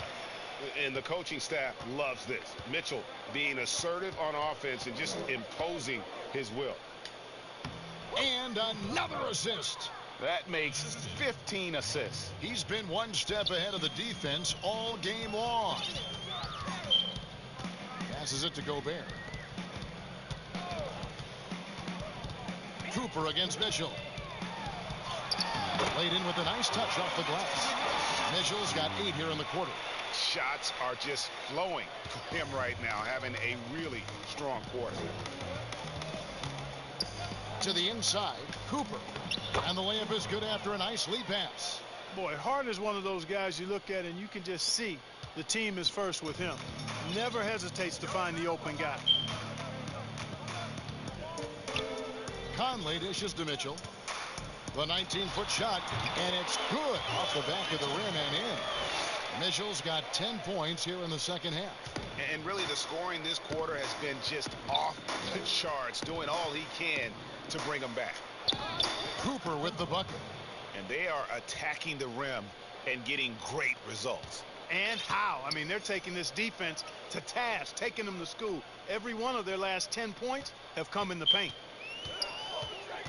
And the coaching staff loves this. Mitchell being assertive on offense and just imposing his will. And another assist. That makes 15 assists. He's been one step ahead of the defense all game long. Passes it to Gobert. Cooper against Mitchell. Laid in with a nice touch off the glass. Mitchell's got 8 here in the quarter. Shots are just flowing for him right now, having a really strong quarter. To the inside, Cooper. And the layup is good after a nice lead pass. Boy, Harden is one of those guys you look at and you can just see the team is first with him. Never hesitates to find the open guy. Conley dishes to Mitchell. The 19-foot shot, and it's good off the back of the rim and in. Mitchell's got 10 points here in the second half. And really the scoring this quarter has been just off the charts, doing all he can to bring them back. Cooper with the bucket. And they are attacking the rim and getting great results. And how? I mean, they're taking this defense to task, taking them to school. Every one of their last 10 points have come in the paint.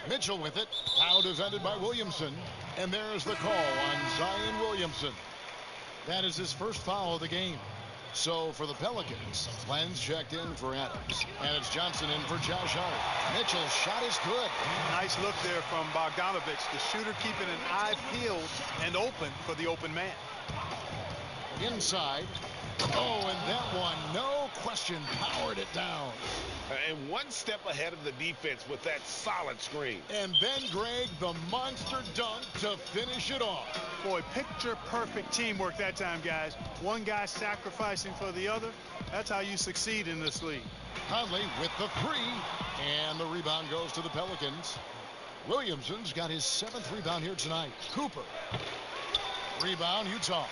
Mitchell with it. Now defended by Williamson. And there's the call on Zion Williamson. That is his first foul of the game. So for the Pelicans, Lenz checked in for Adams. And it's Johnson in for Josh Hart. Mitchell's shot is good. Nice look there from Bogdanovich. The shooter keeping an eye peeled and open for the open man. Inside. Oh, and that one, no question, powered it down. And one step ahead of the defense with that solid screen. And Ben Gregg, the monster dunk to finish it off. Boy, picture perfect teamwork that time, guys. One guy sacrificing for the other. That's how you succeed in this league. Conley with the 3. And the rebound goes to the Pelicans. Williamson's got his 7th rebound here tonight. Cooper. Rebound, Utah.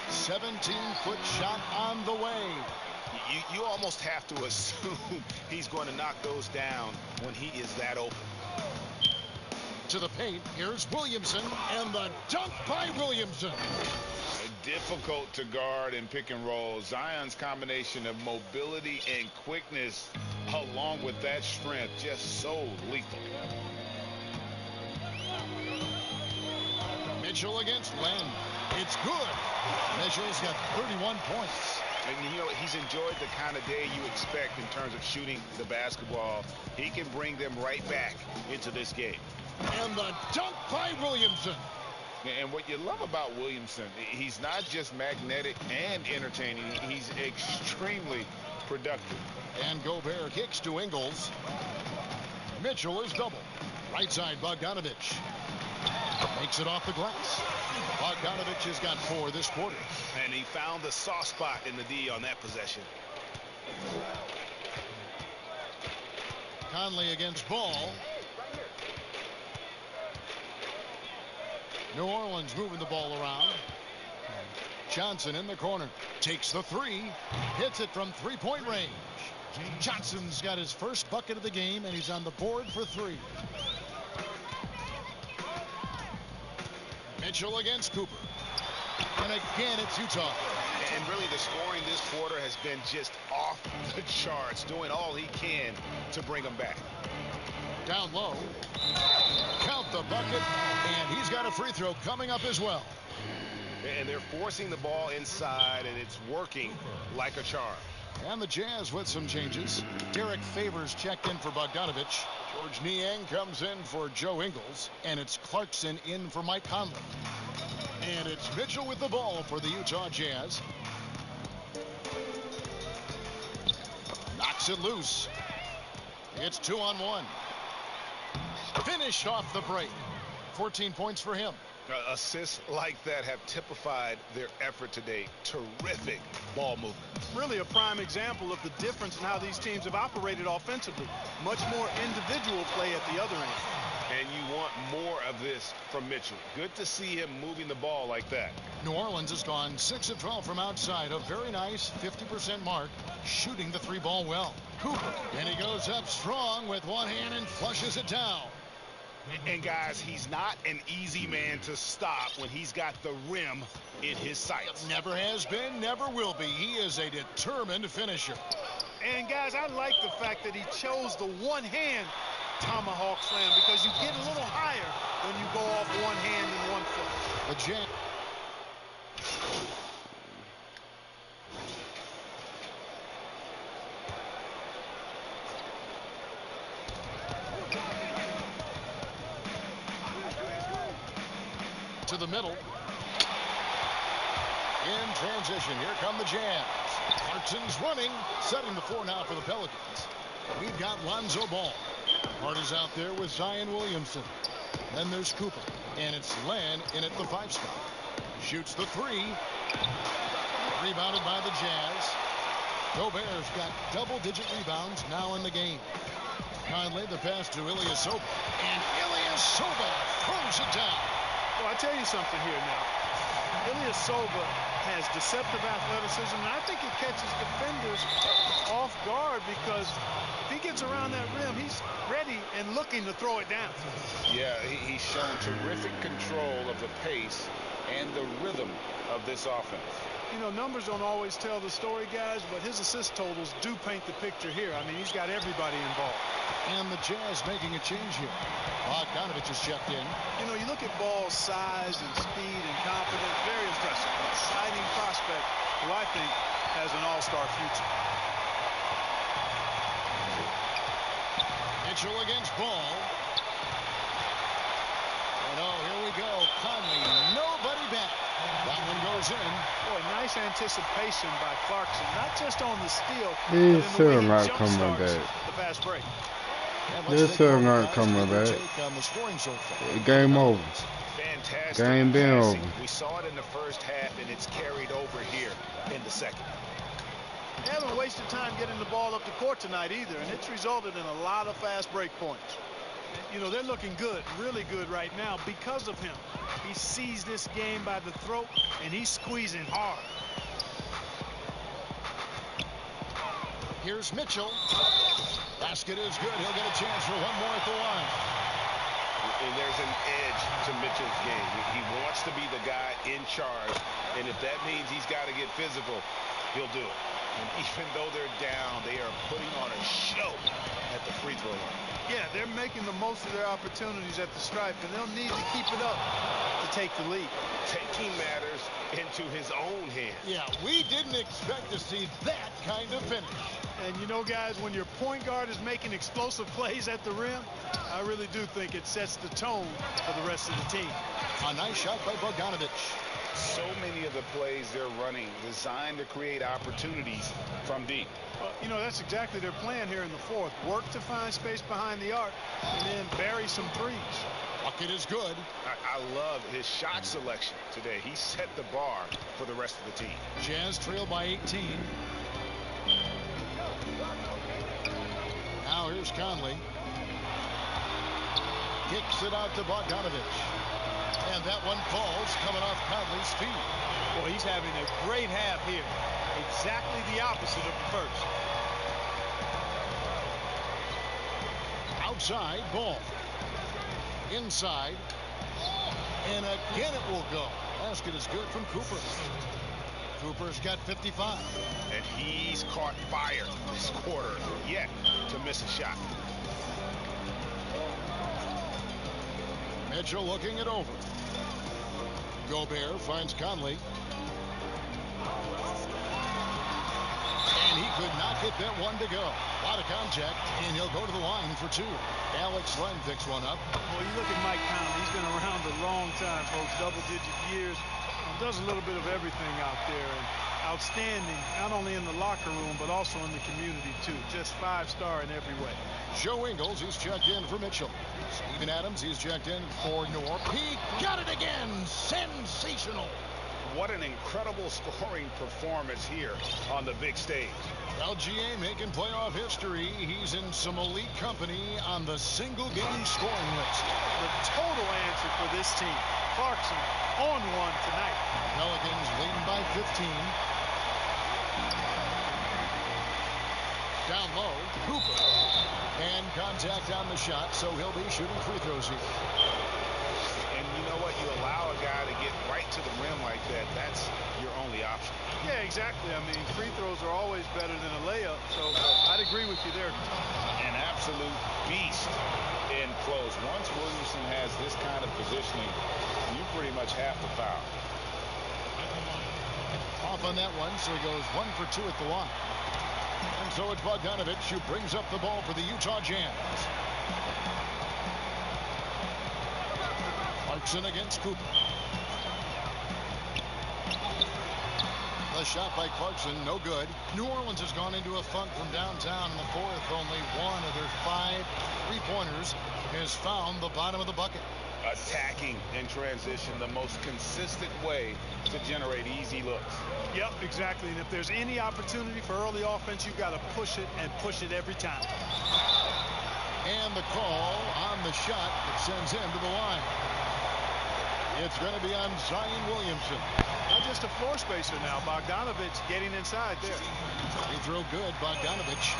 17-foot shot on the way. You almost have to assume he's going to knock those down when he is that open. To the paint, here's Williamson, and the dunk by Williamson. Difficult to guard and pick and roll. Zion's combination of mobility and quickness along with that strength, just so lethal. Mitchell against Len. It's good. Mitchell's got 31 points. And you know, he's enjoyed the kind of day you expect in terms of shooting the basketball. He can bring them right back into this game. And the dunk by Williamson. And what you love about Williamson, he's not just magnetic and entertaining, he's extremely productive. And Gobert kicks to Ingles. Mitchell is double. Right side, Bogdanovich. Makes it off the glass. Bogdanovich has got 4 this quarter. And he found the soft spot in the D on that possession. Conley against Ball. New Orleans moving the ball around. Johnson in the corner. Takes the 3. Hits it from 3-point range. Johnson's got his first bucket of the game, and he's on the board for 3. Mitchell against Cooper. And again, it's Utah. And really, the scoring this quarter has been just off the charts, doing all he can to bring them back. Down low. Count the bucket, and he's got a free throw coming up as well. And they're forcing the ball inside, and it's working like a charm. And the Jazz with some changes. Derek Favors checked in for Bogdanovich. George Niang comes in for Joe Ingles. And it's Clarkson in for Mike Conley. And it's Mitchell with the ball for the Utah Jazz. Knocks it loose. It's 2-on-1. Finished off the break. 14 points for him. Assists like that have typified their effort today. Terrific ball movement. Really a prime example of the difference in how these teams have operated offensively. Much more individual play at the other end. And you want more of this from Mitchell. Good to see him moving the ball like that. New Orleans has gone 6 of 12 from outside. A very nice 50% mark. Shooting the 3-ball well. Cooper. And he goes up strong with one hand and flushes it down. And guys, he's not an easy man to stop when he's got the rim in his sights. Never has been, never will be. He is a determined finisher. And guys, I like the fact that he chose the one-hand tomahawk slam, because you get a little higher when you go off one hand and 1 foot. The jam. To the middle. In transition, here come the Jazz. Clarkson's running, setting the floor now for the Pelicans. We've got Lonzo Ball. Hart is out there with Zion Williamson. Then there's Cooper. And it's Len in at the 5 spot. Shoots the 3. Rebounded by the Jazz. Gobert's got double-digit rebounds now in the game. Conley, the pass to Ilyasova. And Ilyasova throws it down. Well, I'll tell you something here now. Ilyasova has deceptive athleticism, and I think it catches defenders off guard, because if he gets around that rim, he's ready and looking to throw it down. Yeah, he's shown terrific control of the pace and the rhythm of this offense. You know, numbers don't always tell the story, guys, but his assist totals do paint the picture here. I mean, he's got everybody involved. And the Jazz making a change here. Bogdanovich has checked in. You know, you look at Ball's size and speed and confidence, very impressive. Exciting prospect who I think has an all-star future. Mitchell against Ball. And oh, here we go. Conley, nobody back. That one goes in. Boy, nice anticipation by Clarkson, not just on the steal, He's but still in the way he not coming jump-starts back. the fast break. They're still not coming back. Game over. Fantastic Game been over. We saw it in the first half, and it's carried over here in the second. They haven't wasted time getting the ball up the court tonight either, and it's resulted in a lot of fast break points. You know, they're looking good, really good right now because of him. He sees this game by the throat, and he's squeezing hard. Here's Mitchell. Basket is good. He'll get a chance for one more at the line. And there's an edge to Mitchell's game. He wants to be the guy in charge, and if that means he's got to get physical, he'll do it. And even though they're down, they are putting on a show at the free throw line. Yeah, they're making the most of their opportunities at the stripe, and they'll need to keep it up to take the lead. Taking matters into his own hands. Yeah, we didn't expect to see that kind of finish. And you know, guys, when your point guard is making explosive plays at the rim, I really do think it sets the tone for the rest of the team. A nice shot by Bogdanovich. So many of the plays they're running designed to create opportunities from deep. Well, you know, that's exactly their plan here in the fourth. Work to find space behind the arc and then bury some threes. Bucket is good. I love his shot selection today. He set the bar for the rest of the team. Jazz trail by 18. Now here's Conley. Kicks it out to Bogdanovich. And that one falls coming off Conley's feet. Boy, he's having a great half here. Exactly the opposite of the first. Outside, Ball. Inside. And again it will go. Basket is good from Cooper. Cooper's got 55. And he's caught fire this quarter, yet to miss a shot. Mitchell looking it over. Gobert finds Conley. And he could not get that one to go. A lot of contact, and he'll go to the line for two. Alex Len picks one up. Well, you look at Mike Conley. He's been around a long time, folks, double-digit years. Does a little bit of everything out there. And outstanding, not only in the locker room, but also in the community, too. Just 5-star in every way. Joe Ingles, he's checked in for Mitchell. Steven Adams, he's checked in for North. He got it again. Sensational. What an incredible scoring performance here on the big stage. LGA making playoff history. He's in some elite company on the single-game scoring list. The total answer for this team. Clarkson on one tonight. Pelicans leading by 15. Down low, Cooper. And contact on the shot, so he'll be shooting free throws here. And you know what? You allow a guy to get right to the rim like that. That's your only option. Yeah, exactly. I mean, free throws are always better than a layup, so I'd agree with you there. An absolute beast in close. Once Williamson has this kind of positioning, you pretty much have to foul. Off on that one, so he goes 1 for 2 at the line. And so it's Bogdanovich who brings up the ball for the Utah Jazz. Clarkson against Cooper. The shot by Clarkson, no good. New Orleans has gone into a funk from downtown in the fourth. Only one of their 5 3-pointers has found the bottom of the bucket. Attacking in transition, the most consistent way to generate easy looks. Yep, exactly. And if there's any opportunity for early offense, you've got to push it and push it every time. And the call on the shot that sends him to the line. It's going to be on Zion Williamson. Not just a floor spacer now. Bogdanovich getting inside there. Free throw good, Bogdanovich.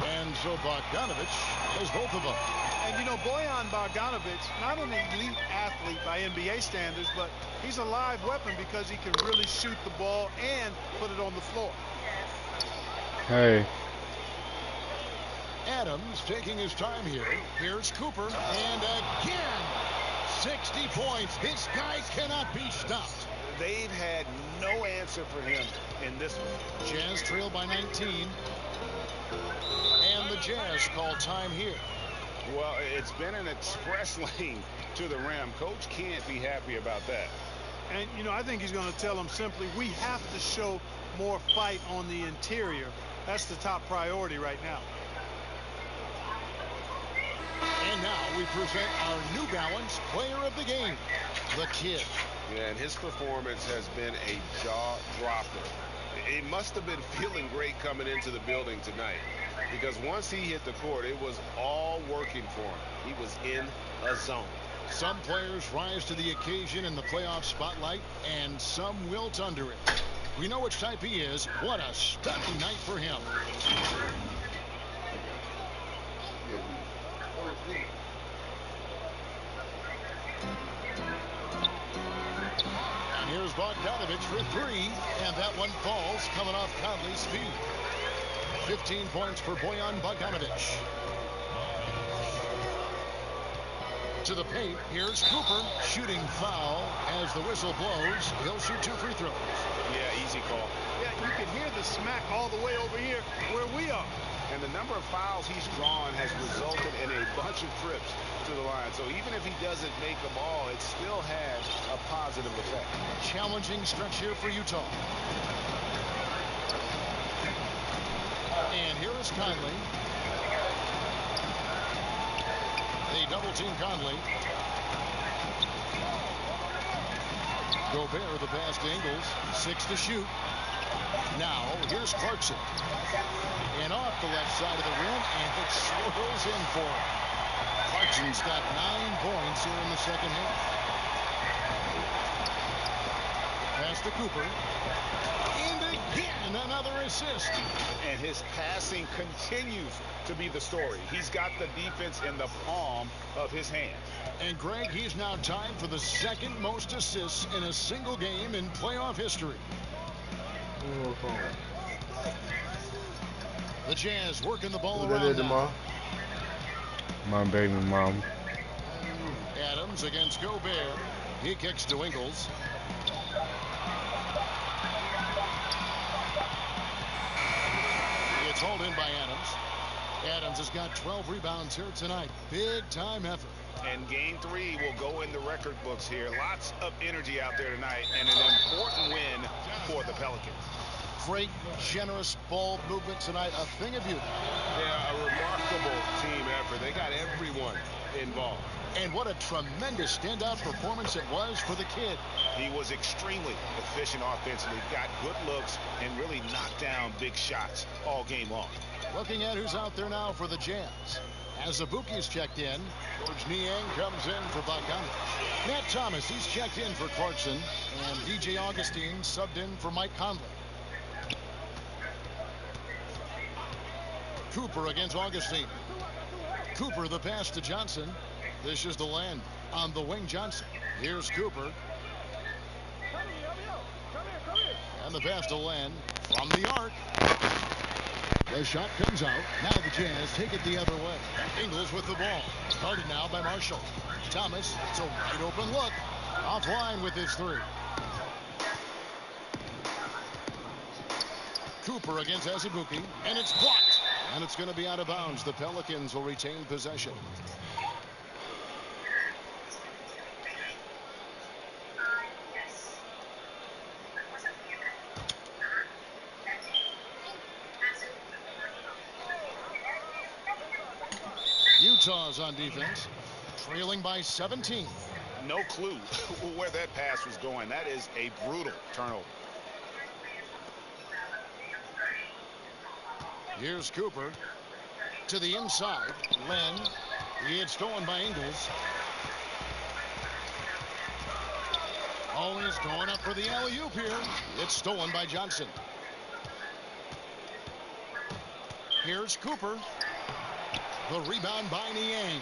And so Bogdanovich has both of them. And, you know, Bojan Bogdanovich, not an elite athlete by NBA standards, but he's a live weapon because he can really shoot the ball and put it on the floor. Hey. Adams taking his time here. Here's Cooper. And again, 60 points. This guy cannot be stopped. They've had no answer for him in this one. Jazz trail by 19. And the Jazz call time here. Well, it's been an express lane to the rim. Coach can't be happy about that. And, you know, I think he's going to tell them simply, we have to show more fight on the interior. That's the top priority right now. And now we present our New Balance player of the game, the Kid. Yeah, and his performance has been a jaw-dropper. It must have been feeling great coming into the building tonight, because once he hit the court, it was all working for him. He was in a zone. Some players rise to the occasion in the playoff spotlight, and some wilt under it. We know which type he is. What a stunning night for him. And here's Bogdanovich for 3, and that one falls, coming off Conley's feet. 15 points for Bojan Bogdanovich. To the paint, here's Cooper, shooting foul as the whistle blows. He'll shoot 2 free throws. Yeah, easy call. Yeah, you can hear the smack all the way over here where we are. And the number of fouls he's drawn has resulted in a bunch of trips to the line. So even if he doesn't make them all, it still has a positive effect. Challenging stretch here for Utah. And here is Conley. They double team Conley. Gobert the pass to Ingles. 6 to shoot. Now here's Clarkson. And off the left side of the rim, and it swirls in for him. Clarkson's got 9 points here in the second half. Pass to Cooper. And again, another assist. And his passing continues to be the story. He's got the defense in the palm of his hand. And Greg, he's now tied for the second most assists in a single game in playoff history. The Jazz working the ball around now. My baby mom. Adams against Gobert. He kicks to Ingles. It's hauled in by Adams. Adams has got 12 rebounds here tonight. Big time effort. And game 3 will go in the record books here. Lots of energy out there tonight and an important win for the Pelicans. Great, generous ball movement tonight. A thing of beauty. Yeah, a remarkable team effort. They got everyone involved. And what a tremendous standout performance it was for the kid. He was extremely efficient offensively, got good looks, and really knocked down big shots all game long. Looking at who's out there now for the Jazz. As Abuki's checked in, George Niang comes in for Bogdanovich. Matt Thomas, he's checked in for Clarkson, and DJ Augustine subbed in for Mike Conley. Cooper against Augustine. Cooper the pass to Johnson. This is the land on the wing. Johnson. Here's Cooper. And the pass to Len from the arc. The shot comes out. Now the Jazz take it the other way. Ingles with the ball. Guarded now by Marshall. Thomas, it's a wide open look. Offline with his 3. Cooper against Azubuike, and it's blocked. And it's going to be out of bounds. The Pelicans will retain possession. Utah's on defense, trailing by 17. No clue where that pass was going. That is a brutal turnover. Here's Cooper to the inside. Len. It's stolen by Ingles. Always going up for the alley-oop here. It's stolen by Johnson. Here's Cooper. The rebound by Niang.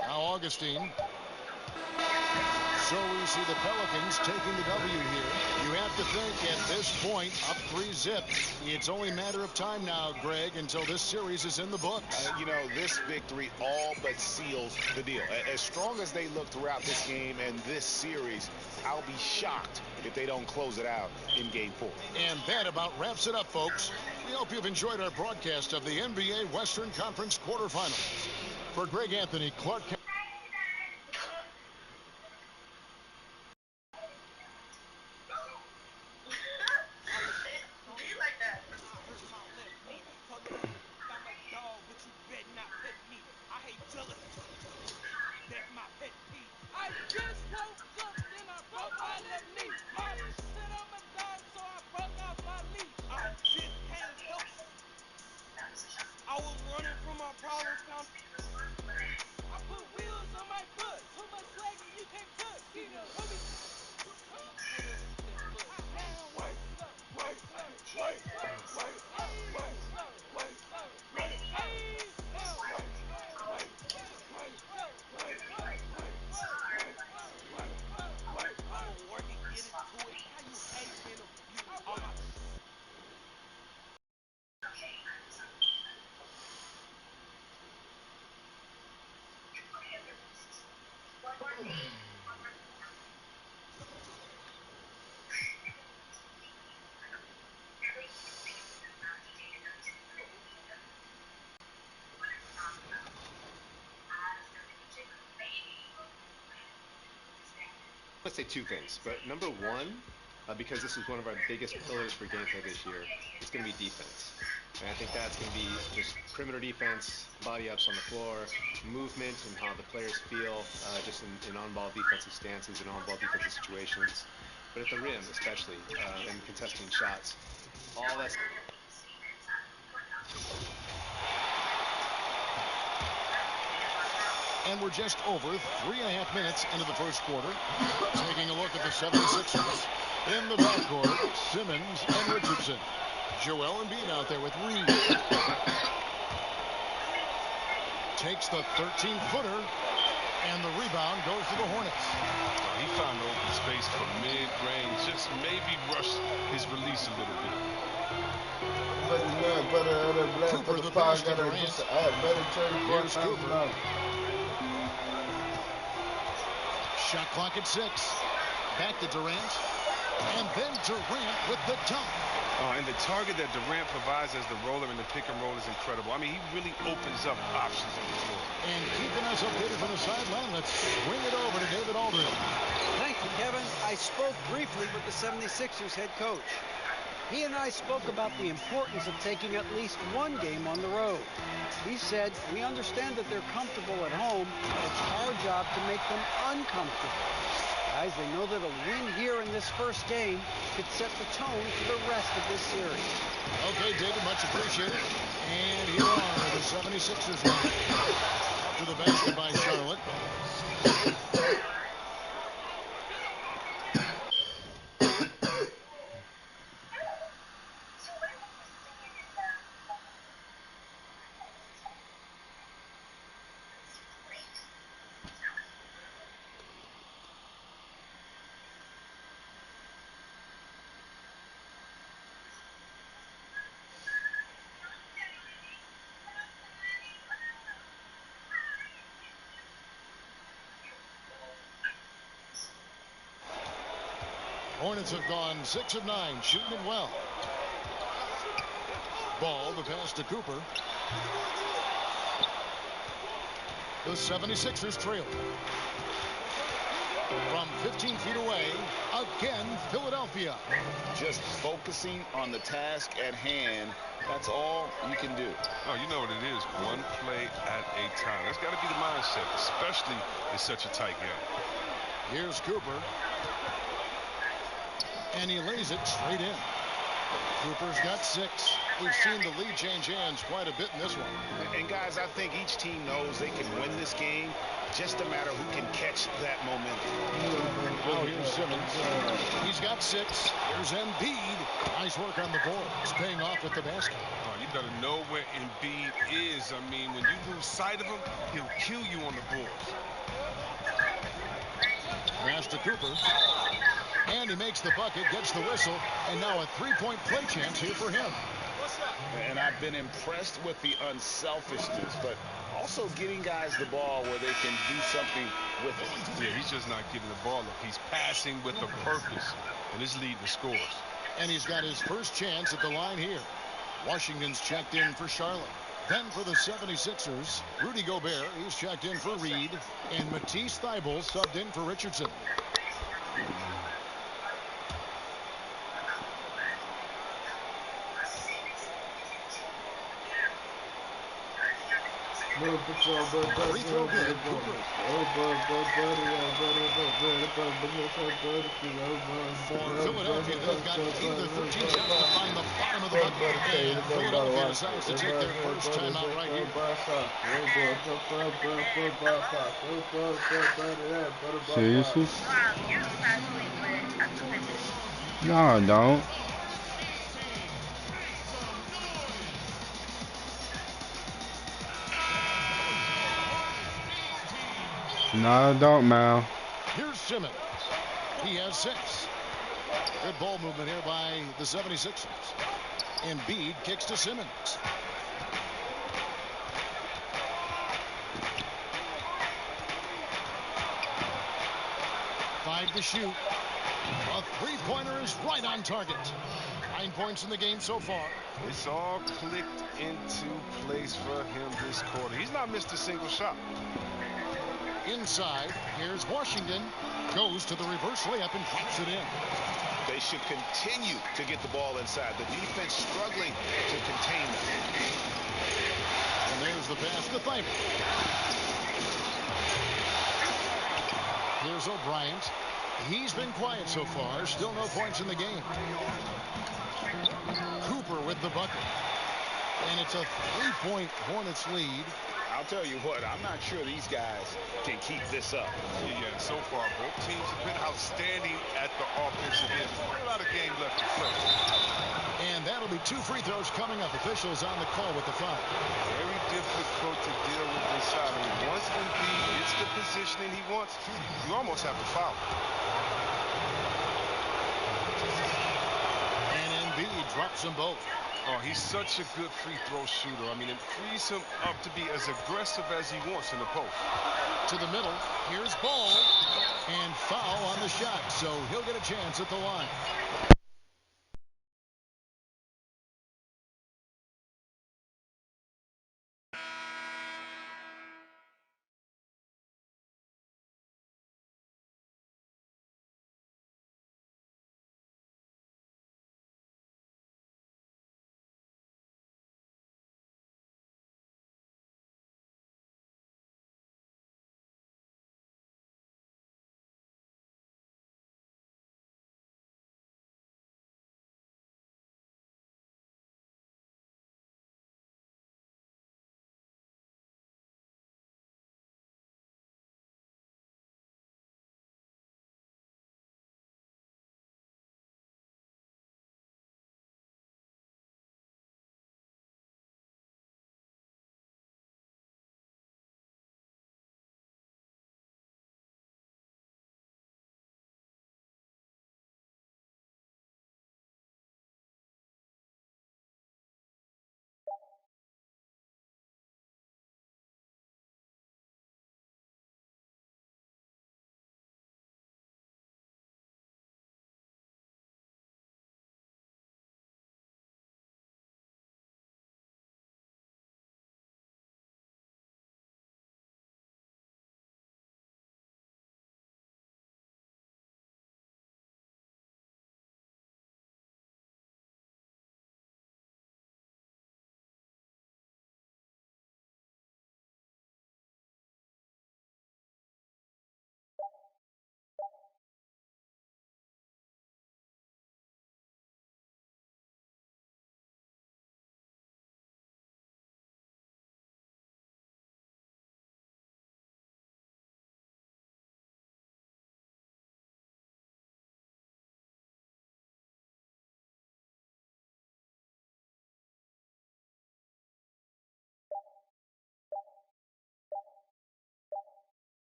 Now Augustine. So we see the Pelicans taking the W here. You have to think at this point, up 3-0. It's only a matter of time now, Greg, until this series is in the books. You know, this victory all but seals the deal. As strong as they look throughout this game and this series, I'll be shocked if they don't close it out in Game 4. And that about wraps it up, folks. We hope you've enjoyed our broadcast of the NBA Western Conference quarterfinals. For Greg Anthony, Clark. I want to say 2 things, but number 1, because this is one of our biggest pillars for gameplay this year, it's going to be defense. And I think that's going to be just perimeter defense, body ups on the floor, movement, and how the players feel just in on-ball defensive stances and on-ball defensive situations. But at the rim, especially, and contesting shots, all that's. And we're just over 3.5 minutes into the first quarter. Taking a look at the 76ers. In the backcourt, Simmons and Richardson. Joel Embiid out there with Reed. Takes the 13-footer. And the rebound goes to the Hornets. He found open space for mid-range. Just maybe rush his release a little bit. Cooper, the pass to Durant. Here's Cooper. Shot clock at 6. Back to Durant. And then Durant with the dunk. Oh, and the target that Durant provides as the roller in the pick and roll is incredible. I mean, he really opens up options on the floor. And keeping us updated from the sideline, let's swing it over to David Aldridge. Thank you, Kevin. I spoke briefly with the 76ers head coach. He and I spoke about the importance of taking at least one game on the road. He said, we understand that they're comfortable at home. It's our job to make them uncomfortable. Guys, they know that a win here in this first game could set the tone for the rest of this series. Okay, David, much appreciated. And here are the 76ers now. To the basket by Charlotte. Hornets have gone 6 of 9, shooting it well. Ball, the pass to Cooper. The 76ers trail. From 15 feet away, again, Philadelphia. Just focusing on the task at hand. That's all you can do. Oh, you know what it is. One play at a time. That's got to be the mindset, especially in such a tight game. Here's Cooper. And he lays it straight in. Cooper's got 6. We've seen the lead change hands quite a bit in this one. And guys, I think each team knows they can win this game. Just a matter who can catch that momentum. Now here's Simmons. He's got 6. Here's Embiid. Nice work on the boards. Paying off at the basket. Oh, you got to know where Embiid is. I mean, when you lose sight of him, he'll kill you on the boards. Pass to Cooper. And he makes the bucket, gets the whistle, and now a three-point play chance here for him. And I've been impressed with the unselfishness, but also getting guys the ball where they can do something with it. Yeah, he's just not giving the ball up. He's passing with a purpose, and his lead the scores. And he's got his first chance at the line here. Washington's checked in for Charlotte. Then for the 76ers, Rudy Gobert, he's checked in for Reed, and Matisse Thybulle subbed in for Richardson. Free throw good. Cooper. For Philadelphia, they've got 8 of the 13 shots to find the bottom of the bucket. And Philadelphia decides to take their first timeout right here. Seriously? No, I don't. No, I don't, Mal. Here's Simmons. He has 6. Good ball movement here by the 76ers. Embiid kicks to Simmons. Five to shoot. A three-pointer is right on target. 9 points in the game so far. It's all clicked into place for him this quarter. He's not missed a single shot. Inside, here's Washington. Goes to the reverse layup and drops it in. They should continue to get the ball inside. The defense struggling to contain them. And there's the pass to Thybulle. Here's O'Brien. He's been quiet so far. Still no points in the game. Cooper with the bucket. And it's a 3-point Hornets lead. I'll tell you what, I'm not sure these guys can keep this up. Yeah, so far, both teams have been outstanding at the offensive end. There's a lot of game left to play. And that'll be 2 free throws coming up. Officials on the call with the foul. Very difficult to deal with inside. I mean, once Embiid gets the positioning he wants, you almost have to foul. And Embiid drops them both. Oh, he's such a good free throw shooter. I mean, it frees him up to be as aggressive as he wants in the post. To the middle. Here's Ball. And foul on the shot. So he'll get a chance at the line.